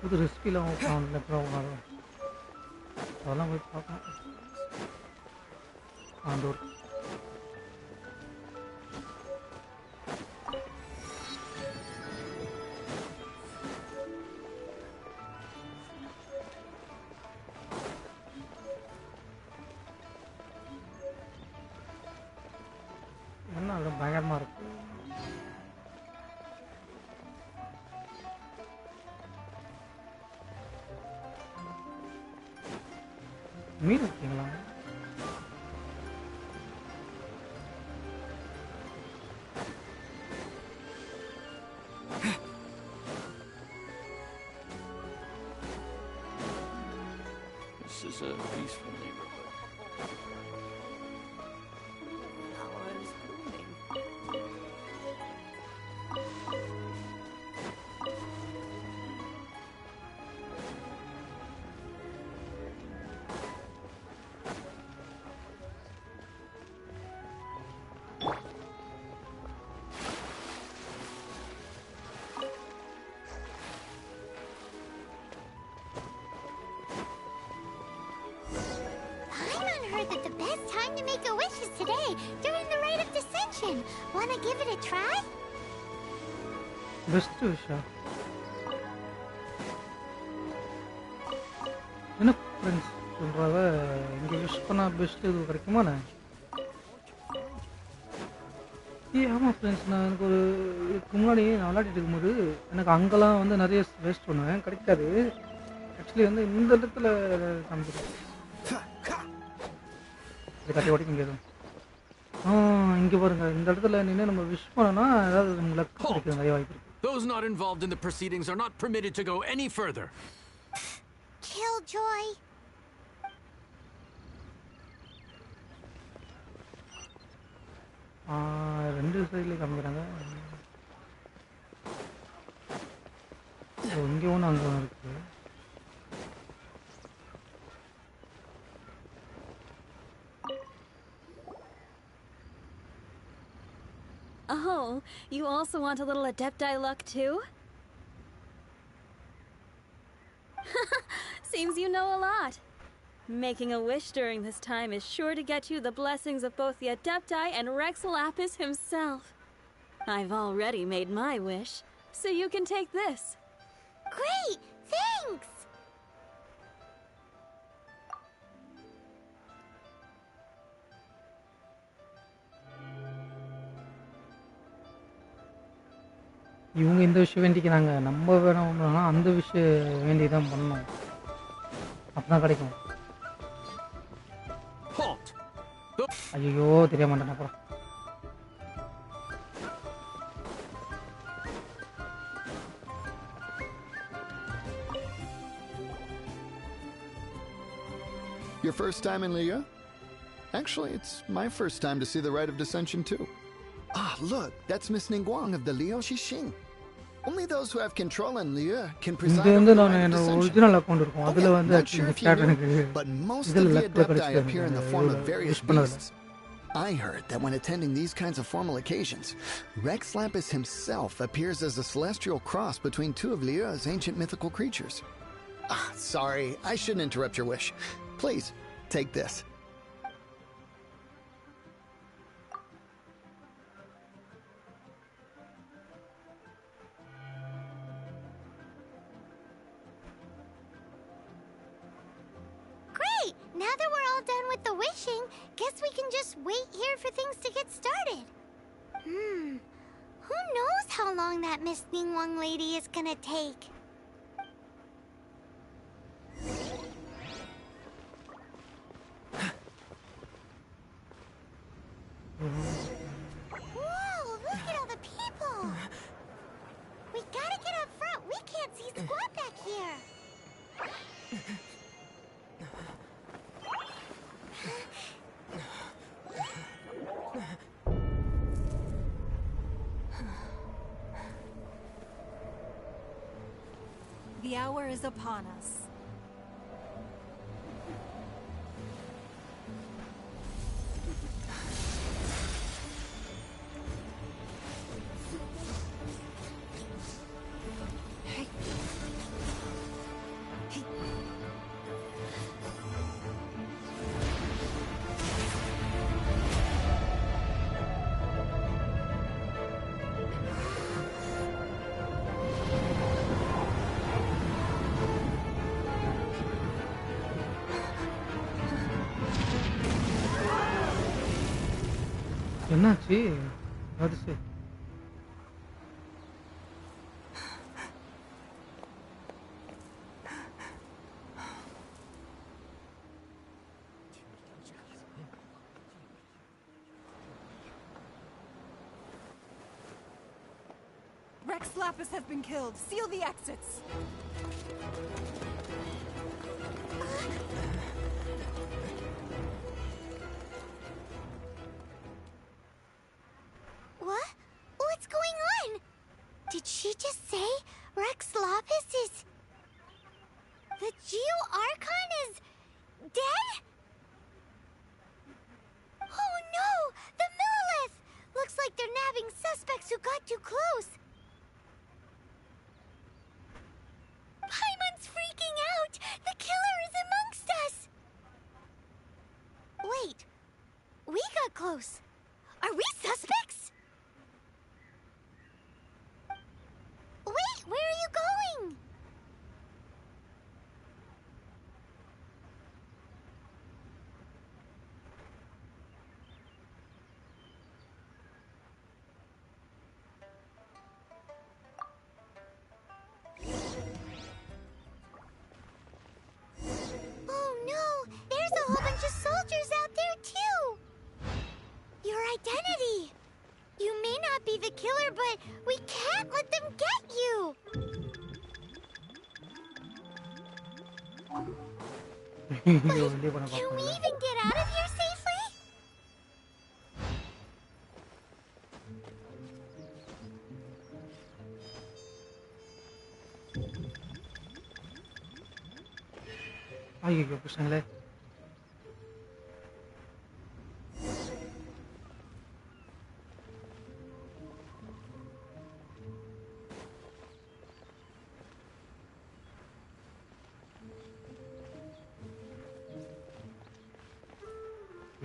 புது ரெசிபிலாம் ஓப்பன் ஆகல அப்புறம் அதெல்லாம் போய் பார்க்கணும். அந்த ஒரு என்ன அது பயங்கரமாக இருக்கு. மீன் இருக்கீங்களா? This is a peaceful neighborhood. Flowers blooming. Paimon heard that the best time to make a wish is today, during the rite of dissension. Wanna give it a try? Best விஷயம் என்ன ஃப்ரெண்ட்ஸ் சொல்கிறாங்க, இங்கே wish பண்ணால் best இது கிடைக்குமாண்ணே? ஆமாம் friends, நான் எனக்கு ஒரு இதுக்கு முன்னாடி நான் விளையாடிட்டு இருக்கும்போது எனக்கு அங்கெல்லாம் வந்து நிறைய வேஸ்ட் பண்ணுவேன், கிடைக்காது. ஆக்சுவலி வந்து இந்த இடத்துல காமிக்கிறேன், இது கட்டி ஓடிக்க முடியாது. இங்கே பாருங்க, இந்த இடத்துல நின்று நம்ம விஷ் பண்ணோன்னா ஏதாவது நம்ம லக் கிடைக்கிற நிறைய வாய்ப்பு இருக்கு. Those not involved in the proceedings are not permitted to go any further. Killjoy. ரெண்டு சைட்லேயும் காமிக்கிறாங்க. இங்கே ஒன்று அங்கே ஒன்று இருக்குது. Oh, you also want a little Adepti luck too? Seems you know a lot. Making a wish during this time is sure to get you the blessings of both the Adepti and Rex Lapis himself. I've already made my wish, so you can take this. Great! Thanks! இவங்க இந்த விஷயம் வேண்டிக்கிறாங்க, நம்ம வேணும்னா அந்த விஷயம் வேண்டி தான் பண்ணணும், அப்பதான் கிடைக்கும். Halt! ஐயோ தெரிய மாட்டேன் அப்புறம். Your first time in Liga? Actually, it's my first time to see the Rite of Dissension too. Ah, look, that's Miss Ningguang of the Liu Xixing. Only those who have control in Liu can preside இங்க over வந்து the நான் Rite of என்னோட Dissension. Original account இருக்கும், அதுல வந்து Not sure இந்த if you gate knew, எனக்கு but most of இதுல the லக்ல Adepti appear in the form of கிடைச்சிருக்கு various விஷ் பண்ணதுல. beasts. I heard that when attending these kinds of formal occasions, Rex Lapis himself appears as a celestial cross between two of Liu's ancient mythical creatures. Ah, sorry, I shouldn't interrupt your wish. Please, take this. Great! Now that we're all done with the wishing, guess we can just wait here for things to get started. Who knows how long that Miss Ningguang lady is gonna take? Whoa, look at all the people! We gotta get up front. We can't see squat back here. The hour is upon us. என்னாச்சு அது சரி Rex Lapis has been killed. Seal the exits. What? What's going on? Did she just say Rex Lapis is... The Geo Archon is... dead? Oh no! The Millilith! Looks like they're nabbing suspects who got too close. Paimon's freaking out! The killer is amongst us! Wait. We got close. Are we suspects? Wait, where are you going? Oh no, there's a whole bunch of soldiers out there too. Your identity. You may not be the killer, but we can't let them get you. Can we even get out of here safely? ஐயோ புஷங்களே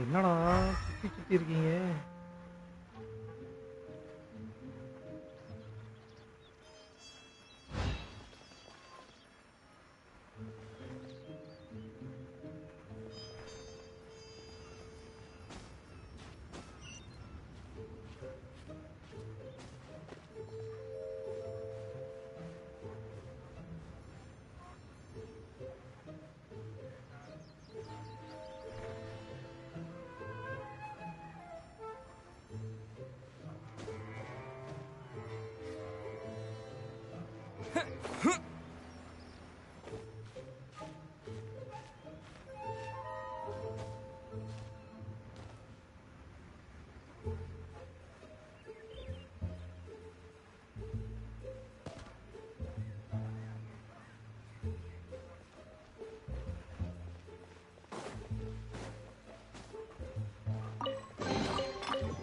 என்னடா சுத்தி சுத்தி இருக்கீங்க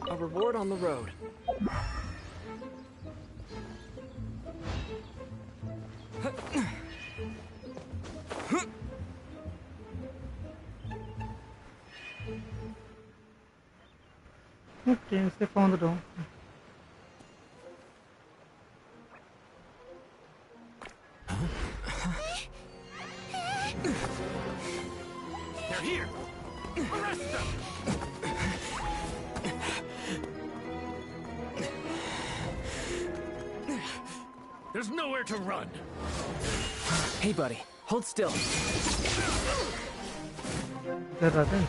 A reward on the road. Okay சேஃபாக வந்துட்டோம் They're here! Arrest them! There's nowhere to run. Hey, buddy, hold still. Radhan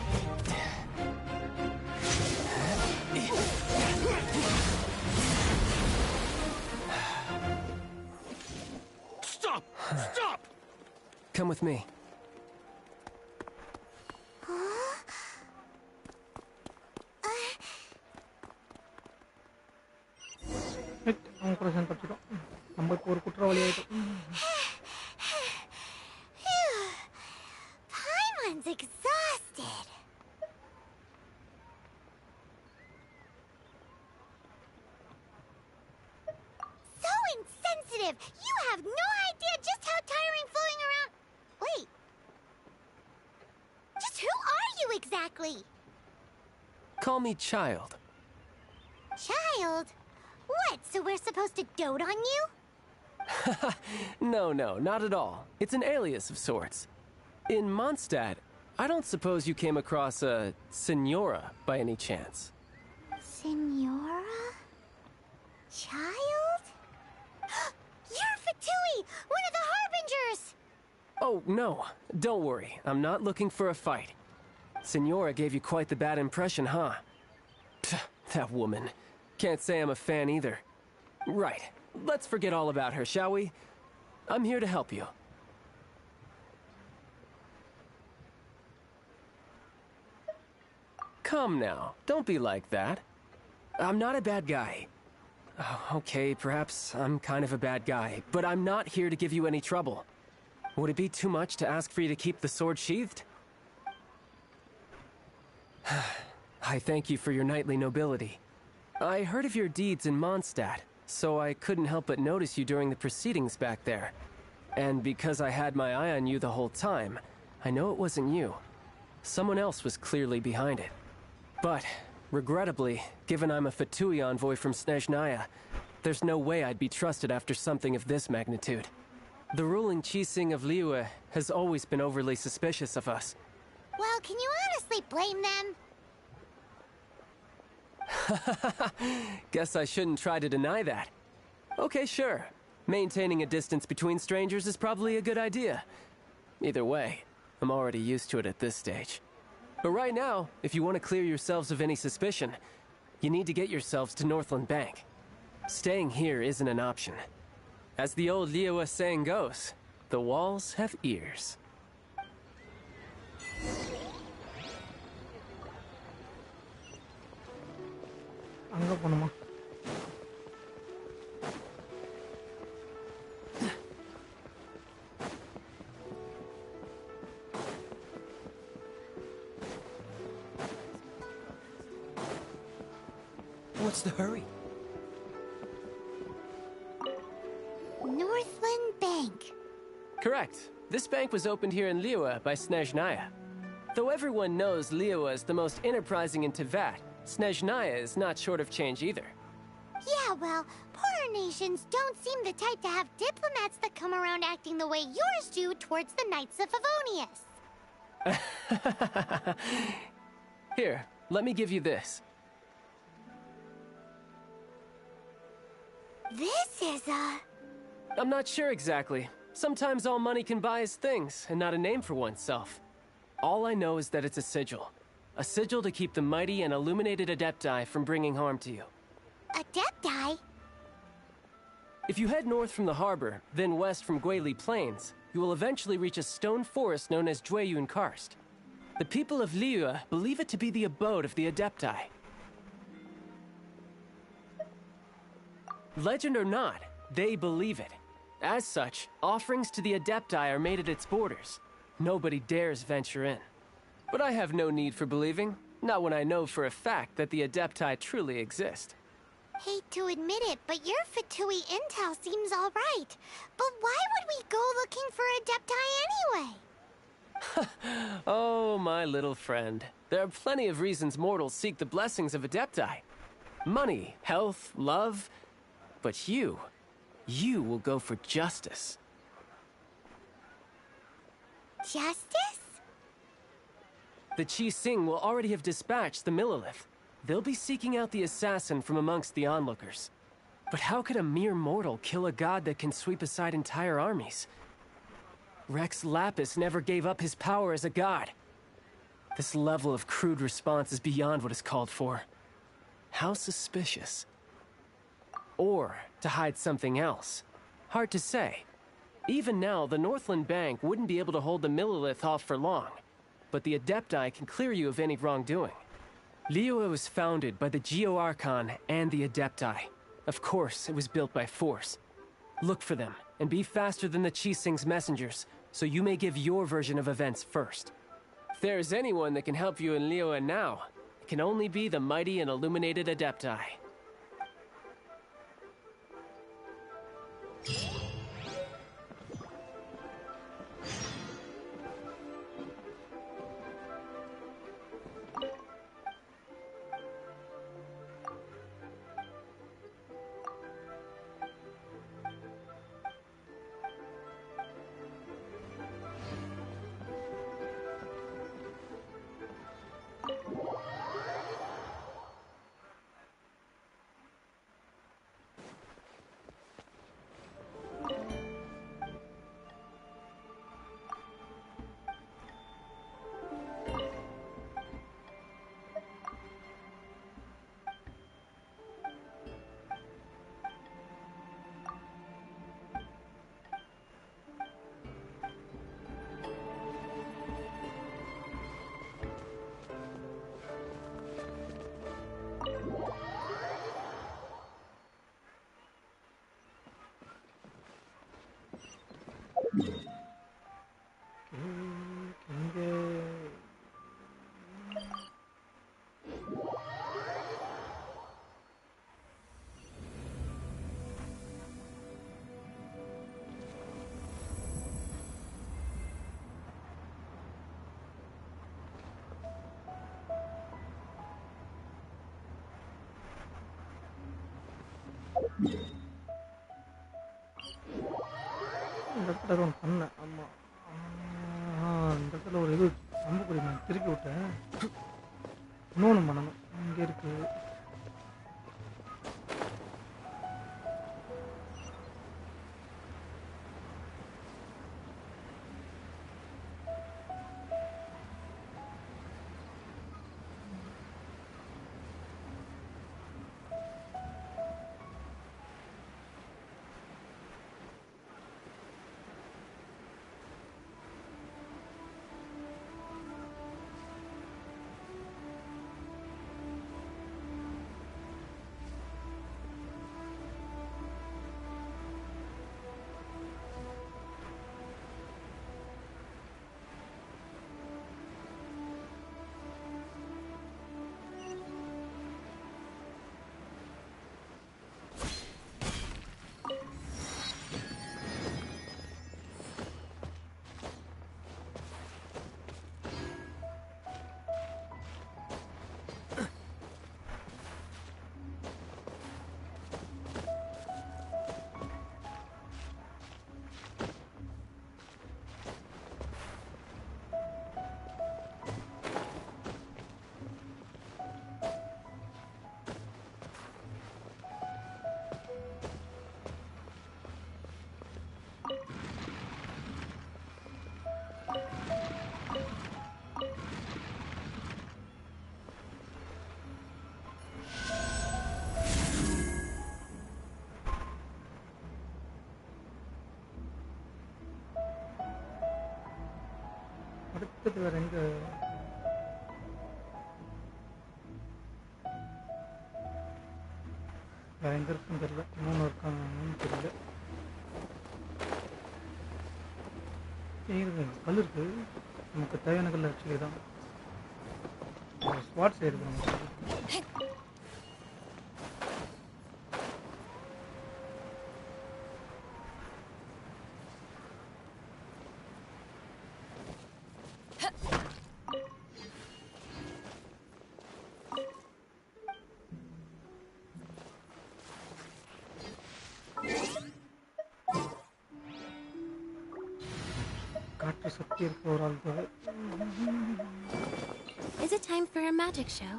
Stop! Stop! Come with me. அவன் பிரச்சனை தப்பிச்சிட்டோம் நம்ம இப்போ ஒரு குற்றவாளி ஆகிட்டோம் Paimon's exhausted. So insensitive! You have no idea just how tiring fooling around. exactly? Call me Child. Child? What, so we're supposed to dote on you? No, not at all. It's an alias of sorts. In Mondstadt, I don't suppose you came across a Senora by any chance. Senora? Child? You're Fatui, one of the Harbingers! Oh, no. Don't worry. I'm not looking for a fight. Senora gave you quite the bad impression, huh? Pfft, that woman. Can't say I'm a fan either. Right. Let's forget all about her, shall we? I'm here to help you. Come now. Don't be like that. I'm not a bad guy. Oh, okay, perhaps I'm kind of a bad guy, but I'm not here to give you any trouble. Would it be too much to ask for you to keep the sword sheathed? I thank you for your knightly nobility. I heard of your deeds in Mondstadt, so I couldn't help but notice you during the proceedings back there. And because I had my eye on you the whole time, I know it wasn't you. Someone else was clearly behind it. But, regrettably, given I'm a Fatui envoy from Snezhnaya, there's no way I'd be trusted after something of this magnitude. The ruling Qixing of Liyue has always been overly suspicious of us. Well, can you honestly blame them? Guess I shouldn't try to deny that. Okay, sure. Maintaining a distance between strangers is probably a good idea. Either way, I'm already used to it at this stage. But right now, if you want to clear yourselves of any suspicion, you need to get yourselves to Northland Bank. Staying here isn't an option. As the old Liyue saying goes, the walls have ears. அங்க போணுமா? What's the hurry? Northland Bank. Correct. This bank was opened here in Liyue by Snezhnaya. Though everyone knows Liyue is the most enterprising in Teyvat, Snezhnaya is not short of change either. Yeah, well, poorer nations don't seem the type to have diplomats that come around acting the way yours do towards the Knights of Favonius. Here, let me give you this. This is I'm not sure exactly. Sometimes all money can buy is things, and not a name for oneself. All I know is that it's a sigil. A sigil to keep the mighty and illuminated Adepti from bringing harm to you. Adepti? If you head north from the harbor, then west from Guili Plains, you will eventually reach a stone forest known as Jueyun Karst. The people of Liyue believe it to be the abode of the Adepti. Legend or not, they believe it. As such, offerings to the Adepti are made at its borders. Nobody dares venture in. But I have no need for believing, not when I know for a fact that the Adepti truly exist. Hate to admit it, but your Fatui intel seems all right. But why would we go looking for Adepti anyway? Oh, my little friend. There are plenty of reasons mortals seek the blessings of Adepti. Money, health, love. But you will go for justice. Justice? The Qixing will already have dispatched the Millilith. They'll be seeking out the assassin from amongst the onlookers. But how could a mere mortal kill a god that can sweep aside entire armies? Rex Lapis never gave up his power as a god. This level of crude response is beyond what is called for. How suspicious. Or to hide something else. Hard to say. Even now, the Northland Bank wouldn't be able to hold the Millilith off for long. But the Adepti can clear you of any wrongdoing. Liyue was founded by the Geo-Archon and the Adepti. Of course, it was built by force. Look for them, and be faster than the Qixing's messengers, so you may give your version of events first. If there is anyone that can help you in Liyue now, it can only be the mighty and illuminated Adepti. இங்கே இந்த இடத்துல ஏதோ ஒன்று பண்ணேன். ஆமாம், இந்த இடத்துல ஒரு இது அம்புக்குறி நான் திருப்பி விட்டேன். இன்னொன்று பண்ணணும். இங்கே இருக்கு. அடுத்தது வேற எங்க? வேற எங்க இருக்குன்னு தெரியல. இன்னொன்று இருக்கான்னு தெரியல. கல் இருக்கு. நமக்கு தேவையான கல் ஆக்சுவலி தான் ஸ்பாட்ஸ் இருக்கு நமக்கு. Is it time for a magic show?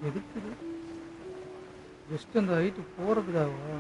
எதுக்கு? ஜஸ்ட் அந்த height போறதுக்காகவா?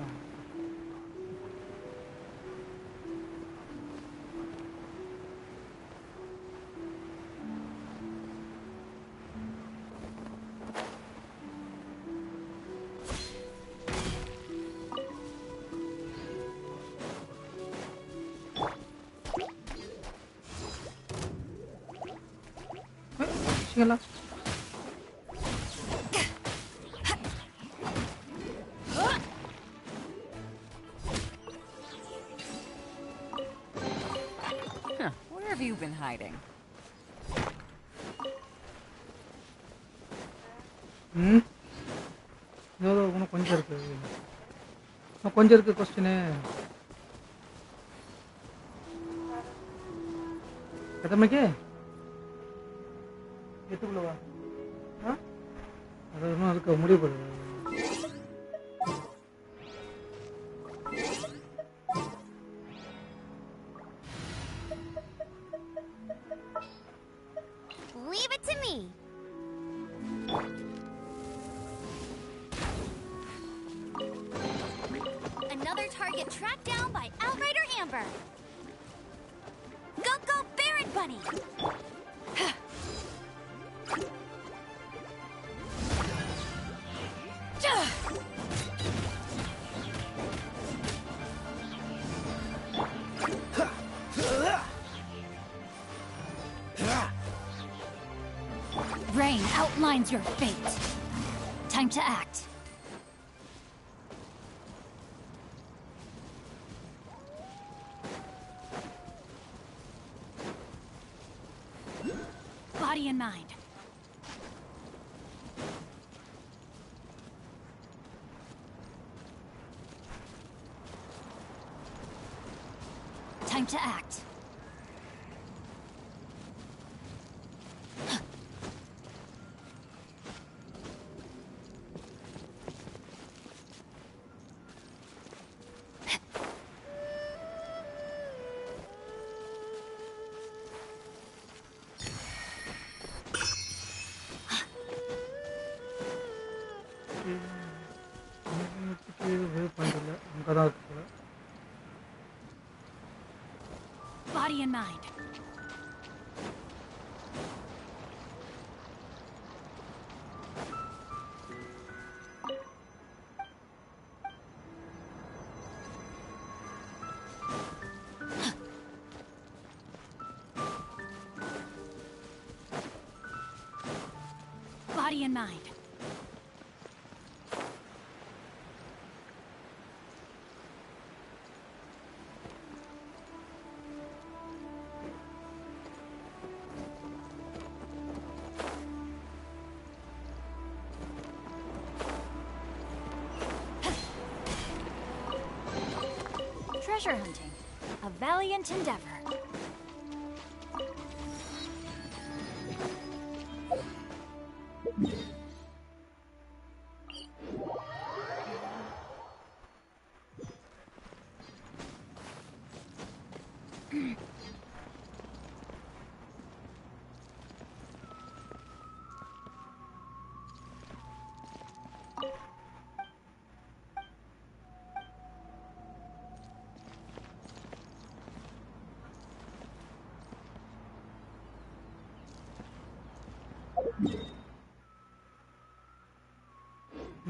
Where have you been hiding? கொஞ்சம் இருக்கு. கொஞ்சம் இருக்கு கொஸ்டின். எத்தனை மணிக்கு? எத்துக்குள்ளவா? அது இன்னும் அதுக்கு முடிவு பண்ணுது. Leave it to me. Another target tracked down by Outrider Amber. Go, go, Baron Bunny! Rain outlines your fate. Time to act. Body and mind. Time to act. Body and mind. Body and mind. Treasure hunting, a valiant endeavor.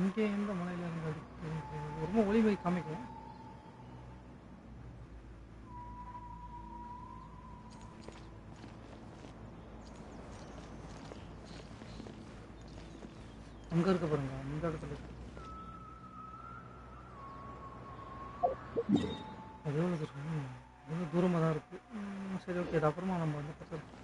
இங்கே எந்த மலையில இருந்து அடிக்குது? ரொம்ப ஒளிவை காமிக்கும். அங்க இருக்க பாருங்க, இந்த இடத்துல இருக்கு. அது எவ்வளவு தூரம்? எவ்வளவு தூரமா தான் இருக்கு. சரி, ஓகே, அது அப்புறமா நம்ம வந்து பார்க்கலாம்.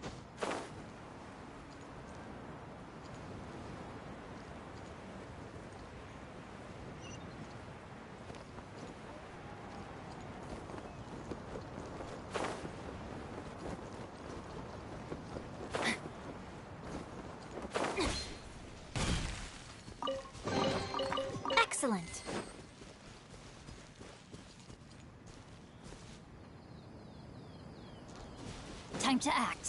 Excellent. Time to act.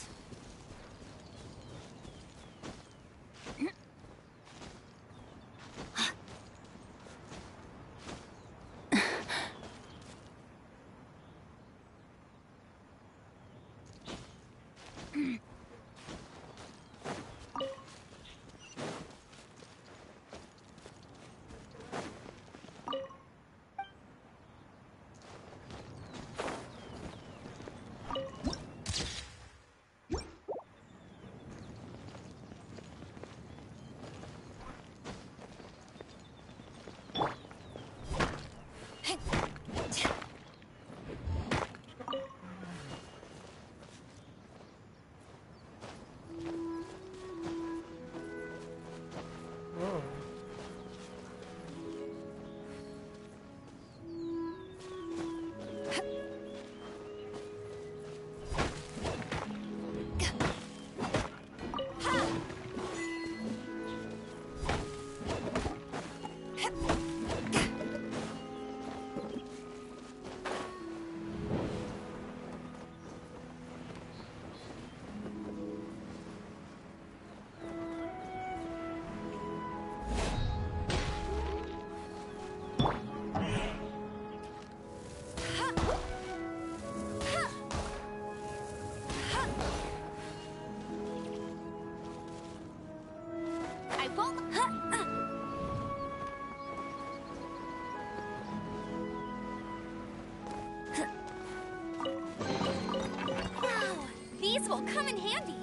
These will come in handy.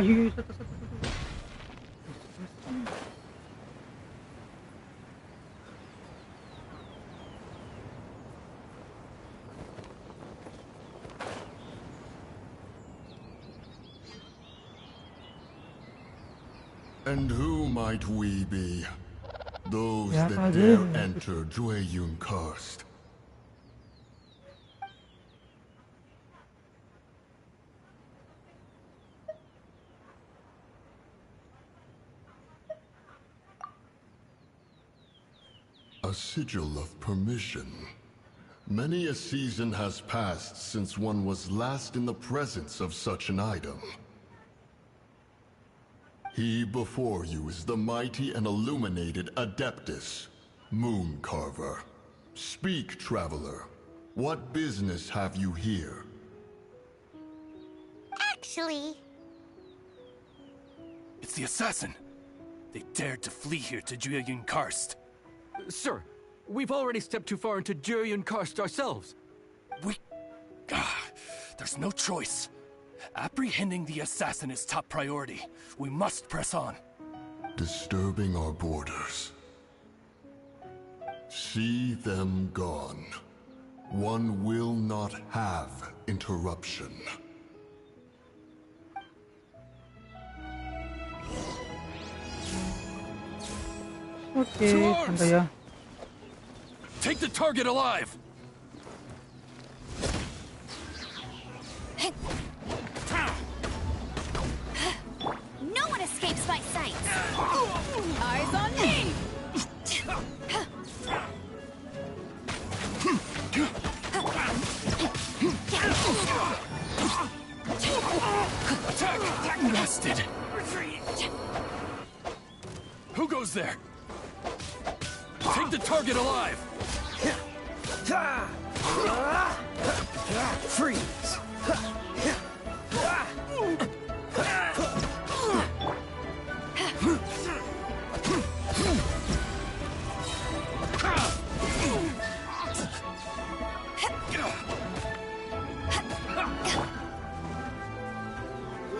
ஐயோ சத்த சத்த சத்த. And who might we be? Those Yeah, that I dare do. enter Jueyun Karst. A sigil of permission. Many a season has passed since one was last in the presence of such an item. He before you is the mighty and illuminated Adeptus, Moon Carver. Speak, traveler. What business have you here? Actually, It's the assassin. They dared to flee here to Jueyun Karst. Sir, we've already stepped too far into Jueyun Karst ourselves. There's no choice. Apprehending the assassin is top priority. We must press on. Disturbing our borders. See them gone. One will not have interruption. Okay To arms! சண்டையா? Take the target alive! No one escapes my sight! Eyes on me! Attack! Busted! Who goes there? Take the target alive! Freeze!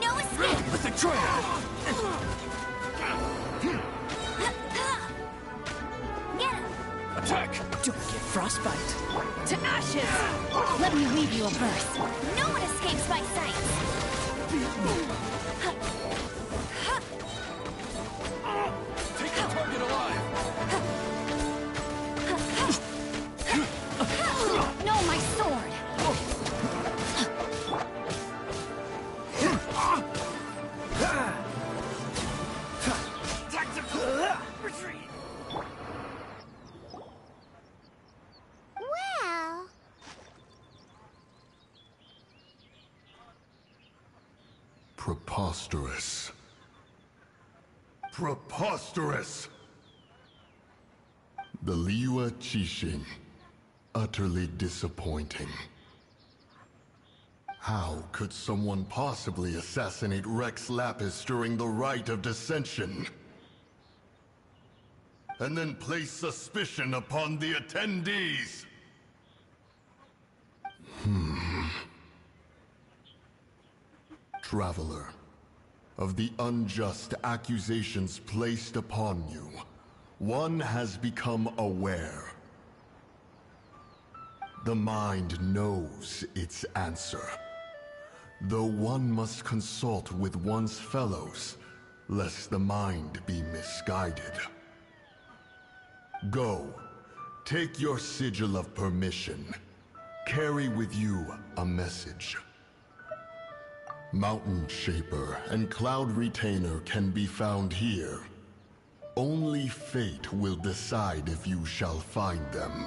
No escape! With the trail! Get him! Attack! Don't get frostbite. To ashes! Let me weave you a verse. No one escapes my sight! Take the target alive! No, my sword! Retreat! well, Preposterous. Preposterous! The Liyue Qixing. Utterly disappointing. How could someone possibly assassinate Rex Lapis during the rite of dissension? And then place suspicion upon the attendees? Traveler, of the unjust accusations placed upon you, one has become aware. The mind knows its answer, though one must consult with one's fellows, lest the mind be misguided. Go, take your sigil of permission. Carry with you a message. Mountain Shaper and Cloud Retainer can be found here. Only fate will decide if you shall find them.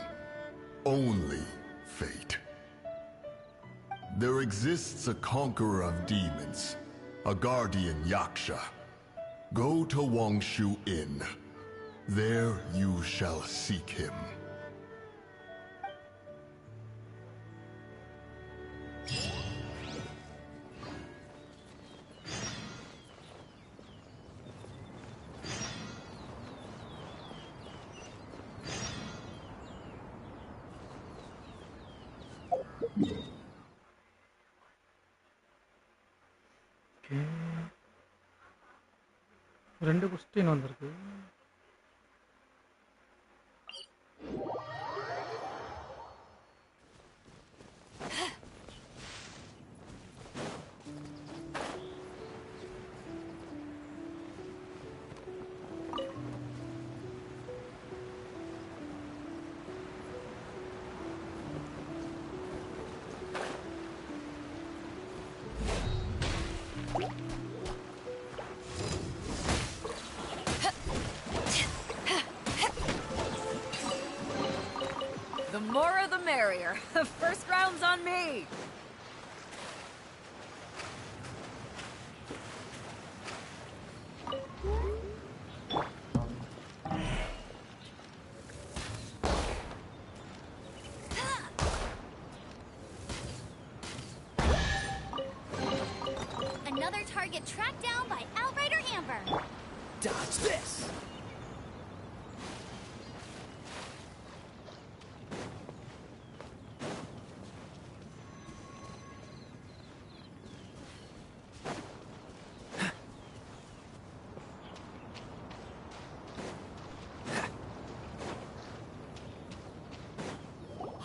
Only fate. There exists a conqueror of demons, a guardian Yaksha. Go to Wangshu Inn. There you shall seek him. 2 question வந்திருக்கு. The more the merrier. First round's on me. Another target tracked down by Outrider Amber. Dodge this!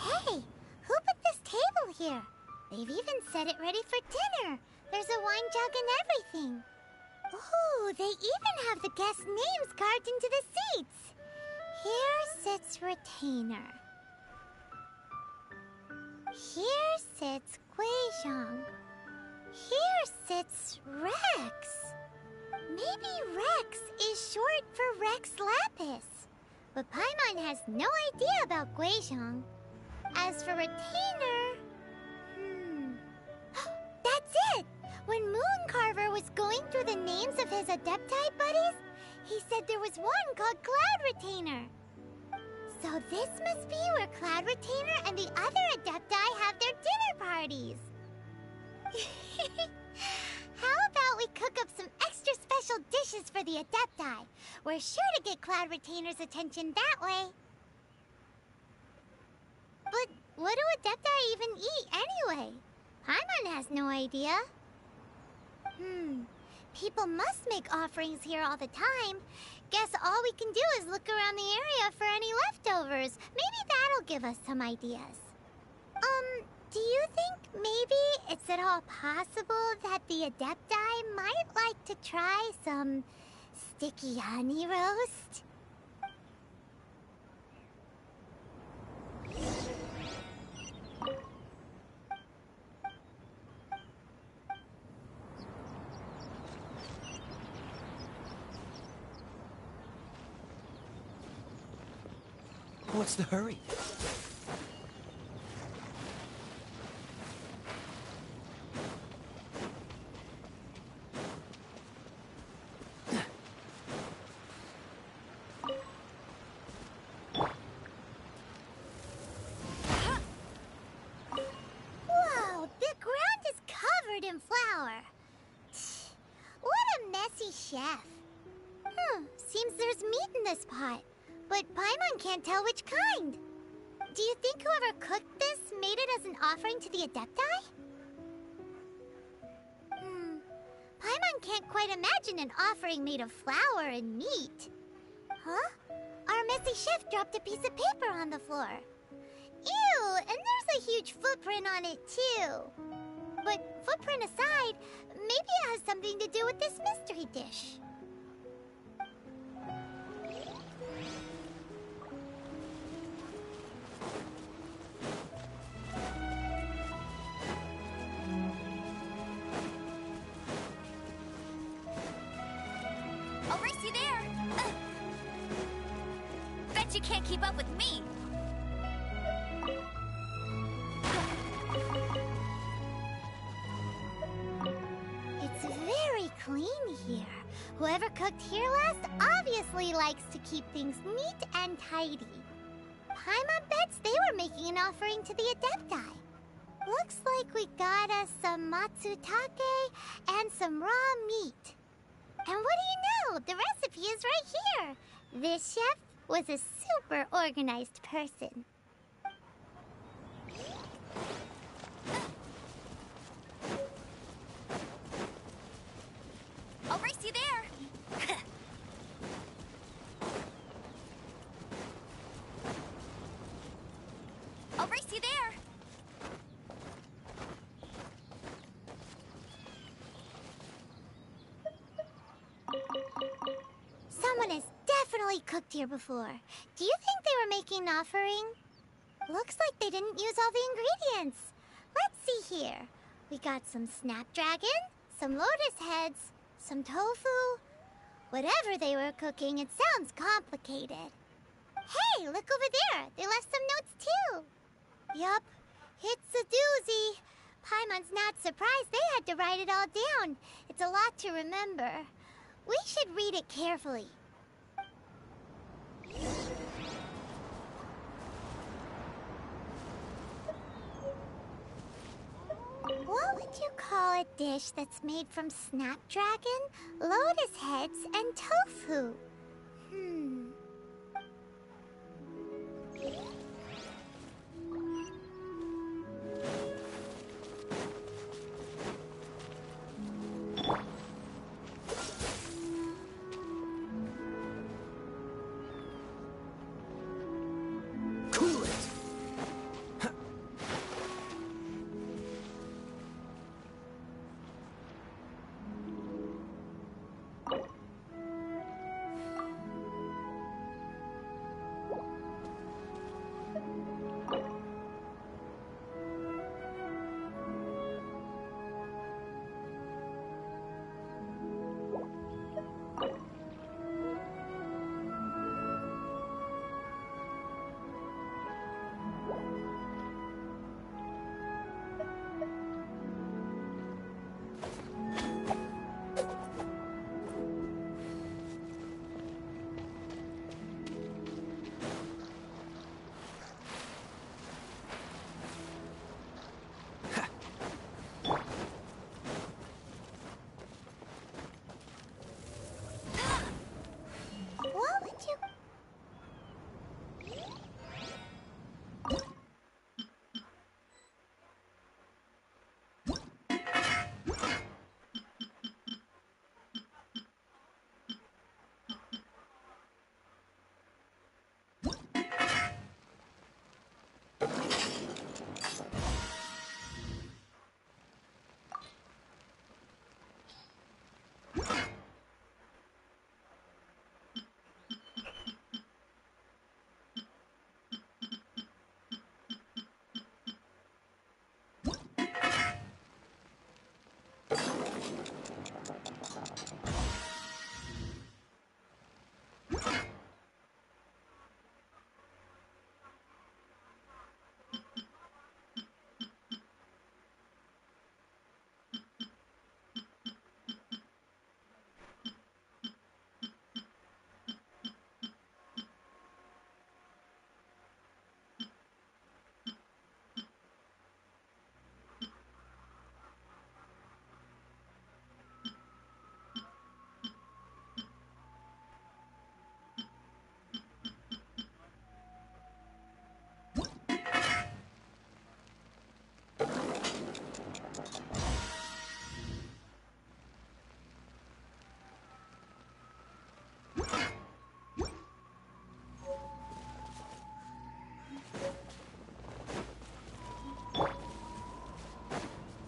Hey, who put this table here? They've even set it ready for dinner. There's a wine jug and everything. Ooh, they even have the guests' names carved into the seats. Here sits Retainer. Here sits Guizhong. Here sits Rex. Maybe Rex is short for Rex Lapis. But Paimon has no idea about Guizhong. As for Retainer... That's it! When Mooncarver was going through the names of his Adepti buddies, he said there was one called Cloud Retainer. So this must be where Cloud Retainer and the other Adepti have their dinner parties. How about we cook up some extra special dishes for the Adepti? We're sure to get Cloud Retainer's attention that way. But what do Adepti even eat anyway? Paimon has no idea. People must make offerings here all the time. Guess all we can do is look around the area for any leftovers. Maybe that'll give us some ideas. Do you think maybe it's at all possible that the Adepti might like to try some sticky honey roast? What's the hurry? Whoa, the ground is covered in flour. What a messy chef. Seems there's meat in this pot, but Paimon can't tell which kind. Do you think whoever cooked this made it as an offering to the Adepti? Paimon can't quite imagine an offering made of flour and meat. Huh? Our messy chef dropped a piece of paper on the floor. Ew, and there's a huge footprint on it too. But footprint aside, maybe it has something to do with this mystery dish. I'll race you there! Bet you can't keep up with me! It's very clean here. Whoever cooked here last obviously likes to keep things neat and tidy. Paimon bets they were making an offering to the Adepti. Looks like we got us some matsutake and some raw meat. And what do you know? The recipe is right here. This chef was a super organized person. I'll race you there! definitely cooked here before. Do you think they were making an offering? Looks like they didn't use all the ingredients. Let's see here. We got some snapdragon, some lotus heads, some tofu. Whatever they were cooking, it sounds complicated. Hey, look over there. They left some notes too. Yup, it's a doozy. Paimon's not surprised they had to write it all down. It's a lot to remember. We should read it carefully. What would you call a dish that's made from snapdragon, lotus heads, and tofu?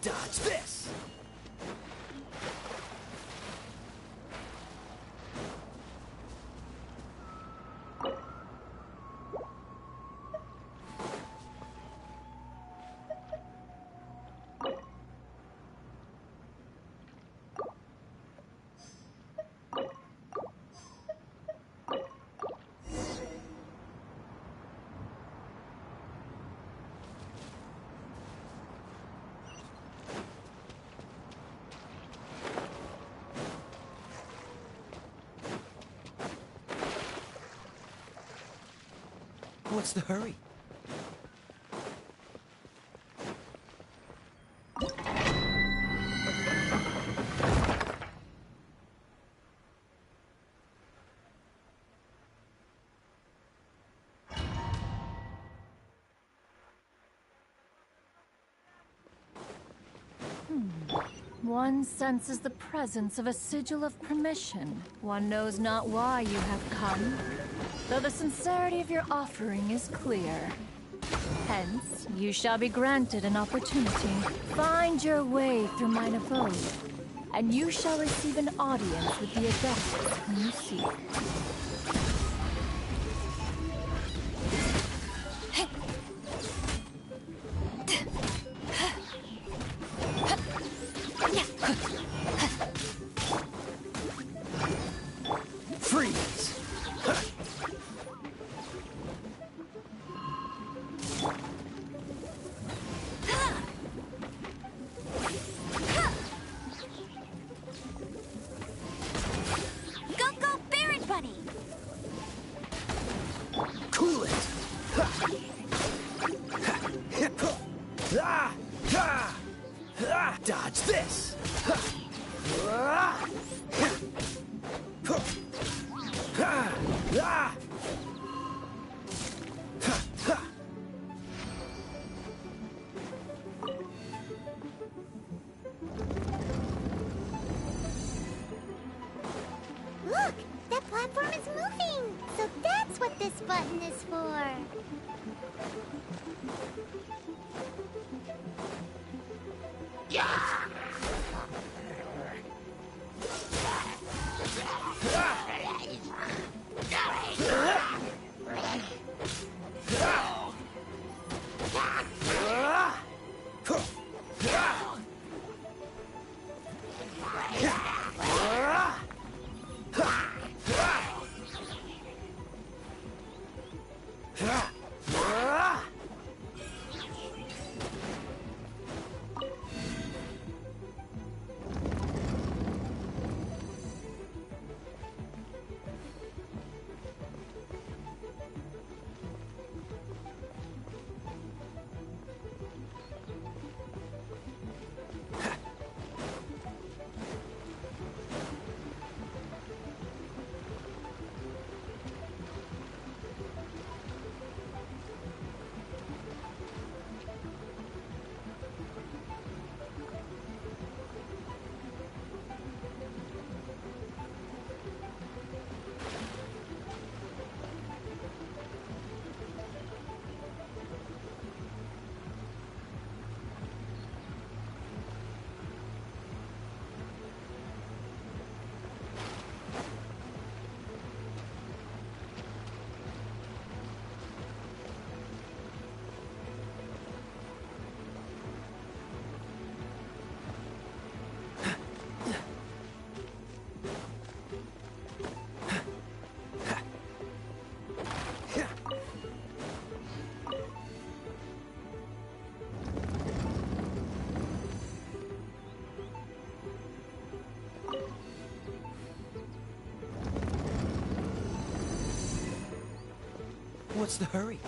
Dodge this! What's the hurry? One senses the presence of a sigil of permission. One knows not why you have come, though the sincerity of your offering is clear. Hence, you shall be granted an opportunity. Find your way through mine abode, and you shall receive an audience with the adepts whom you seek. this button is for. What's the hurry?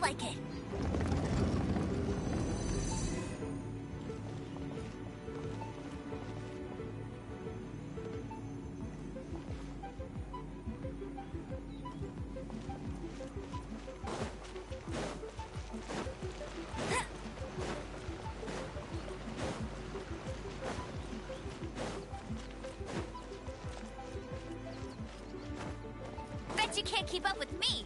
like it. Bet you can't keep up with me.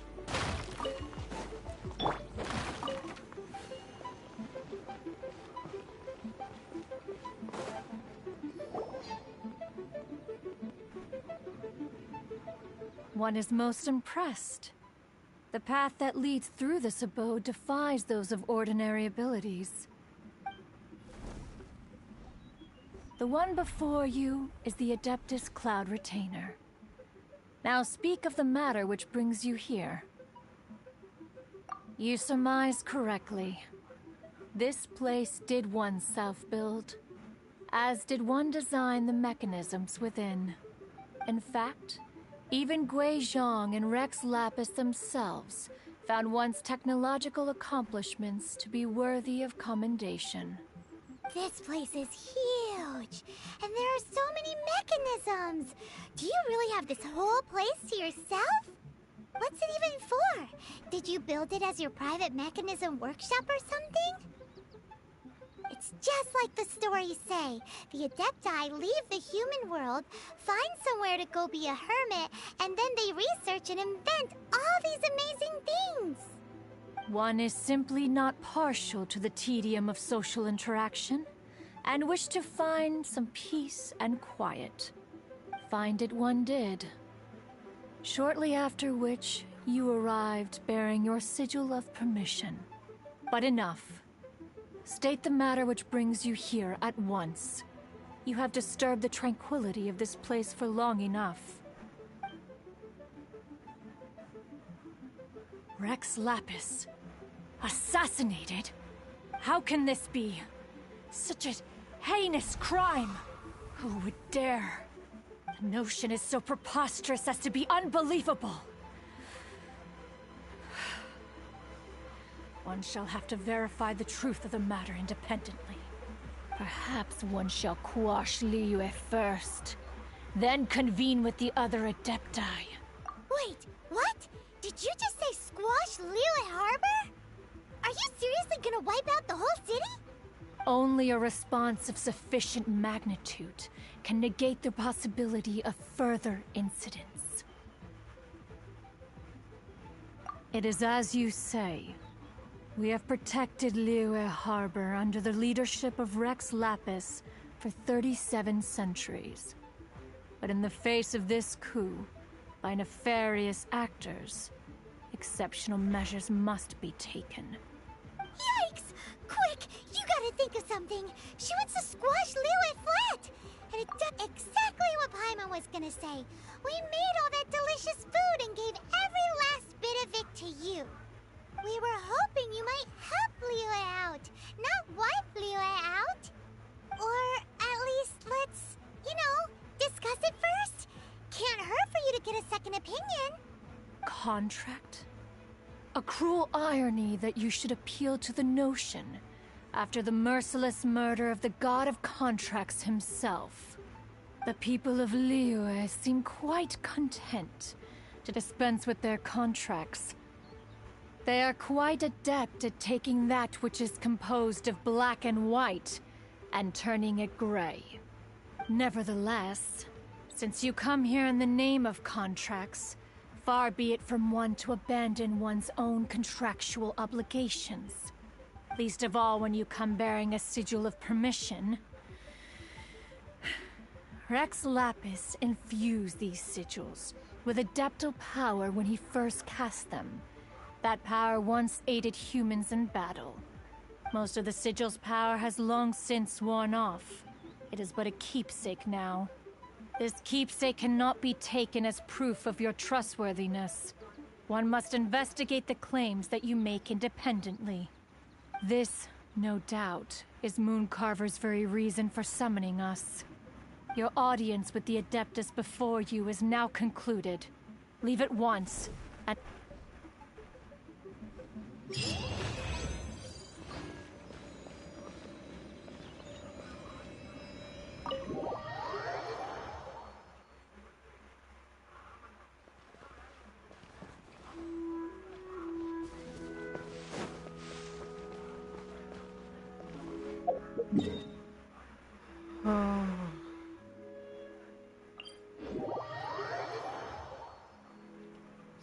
One is most impressed. The path that leads through this abode defies those of ordinary abilities. The one before you is the Adeptus Cloud Retainer. Now speak of the matter which brings you here. You surmise correctly. This place did one self-build, as did one design the mechanisms within. In fact, even Gui Zhang and Rex Lapis themselves found one's technological accomplishments to be worthy of commendation. This place is huge, and there are so many mechanisms. Do you really have this whole place to yourself? What's it even for? Did you build it as your private mechanism workshop or something? It's just like the stories say. The Adepti leave the human world, find somewhere to go be a hermit, and then they research and invent all these amazing things. One is simply not partial to the tedium of social interaction, and wished to find some peace and quiet. Find it one did. Shortly after which, you arrived bearing your sigil of permission. But enough. State the matter which brings you here at once. You have disturbed the tranquility of this place for long enough. Rex Lapis. Assassinated? How can this be? Such a heinous crime! Who would dare? The notion is so preposterous as to be unbelievable. One shall have to verify the truth of the matter independently. Perhaps one shall quash Liyue first, then convene with the other Adepti. Wait, what? Did you just say squash Liyue Harbor? Are you seriously gonna wipe out the whole city? Only a response of sufficient magnitude can negate the possibility of further incidents. It is as you say. We have protected Liyue Harbor under the leadership of Rex Lapis for 37 centuries. But in the face of this coup, by nefarious actors, exceptional measures must be taken. Yikes! Quick, you gotta think of something. She wants to squash Liyue flat! And it does exactly what Paimon was gonna say. We made all that delicious food and gave every last bit of it to you. We were hoping you might help Liyue out, not wipe Liyue out. Or at least let's, discuss it first. Can't hurt for you to get a second opinion. Contract? A cruel irony that you should appeal to the notion after the merciless murder of the god of contracts himself. The people of Liyue seem quite content to dispense with their contracts. They are quite adept at taking that which is composed of black and white and turning it gray. Nevertheless, since you come here in the name of contracts, far be it from one to abandon one's own contractual obligations. Least of all when you come bearing a sigil of permission. Rex Lapis infused these sigils with adeptal power when he first cast them. That power once aided humans in battle. Most of the sigil's power has long since worn off. It is but a keepsake now. This keepsake cannot be taken as proof of your trustworthiness. One must investigate the claims that you make independently. This, no doubt, is Mooncarver's very reason for summoning us. Your audience with the Adeptus before you is now concluded. Leave at once, and...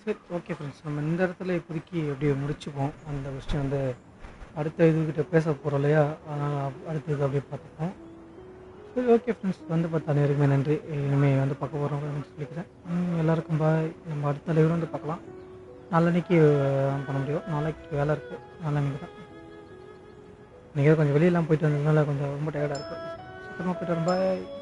சரி okay friends, நம்ம இந்த இடத்துல இப்போதைக்கு அப்படியே முடிச்சுப்போம். அந்த விஷயம் வந்து அடுத்த இதுக்கிட்ட பேச போகிறோம் இல்லையா, அதனால் அடுத்த இது அப்படியே பார்த்துப்போம். சரி ஓகே ஃப்ரெண்ட்ஸ், வந்து பார்த்த அனைவருக்குமே நன்றி. இனிமேல் வந்து பார்க்க போகிறோம் சொல்லிக்கிறேன். எல்லாருக்கும் பாய். நம்ம அடுத்த லைவ் வந்து பார்க்கலாம். நாளன்னைக்கு பண்ண முடியும், நாளைக்கு வேலை இருக்குது. நாளன்னைக்கு தான் நீங்கள் கொஞ்சம் வெளியெல்லாம் போயிட்டு வந்ததுனால கொஞ்சம் ரொம்ப டயர்டாக இருக்குது. சீக்கிரமாக போய்ட்டு வரேன். பாய்.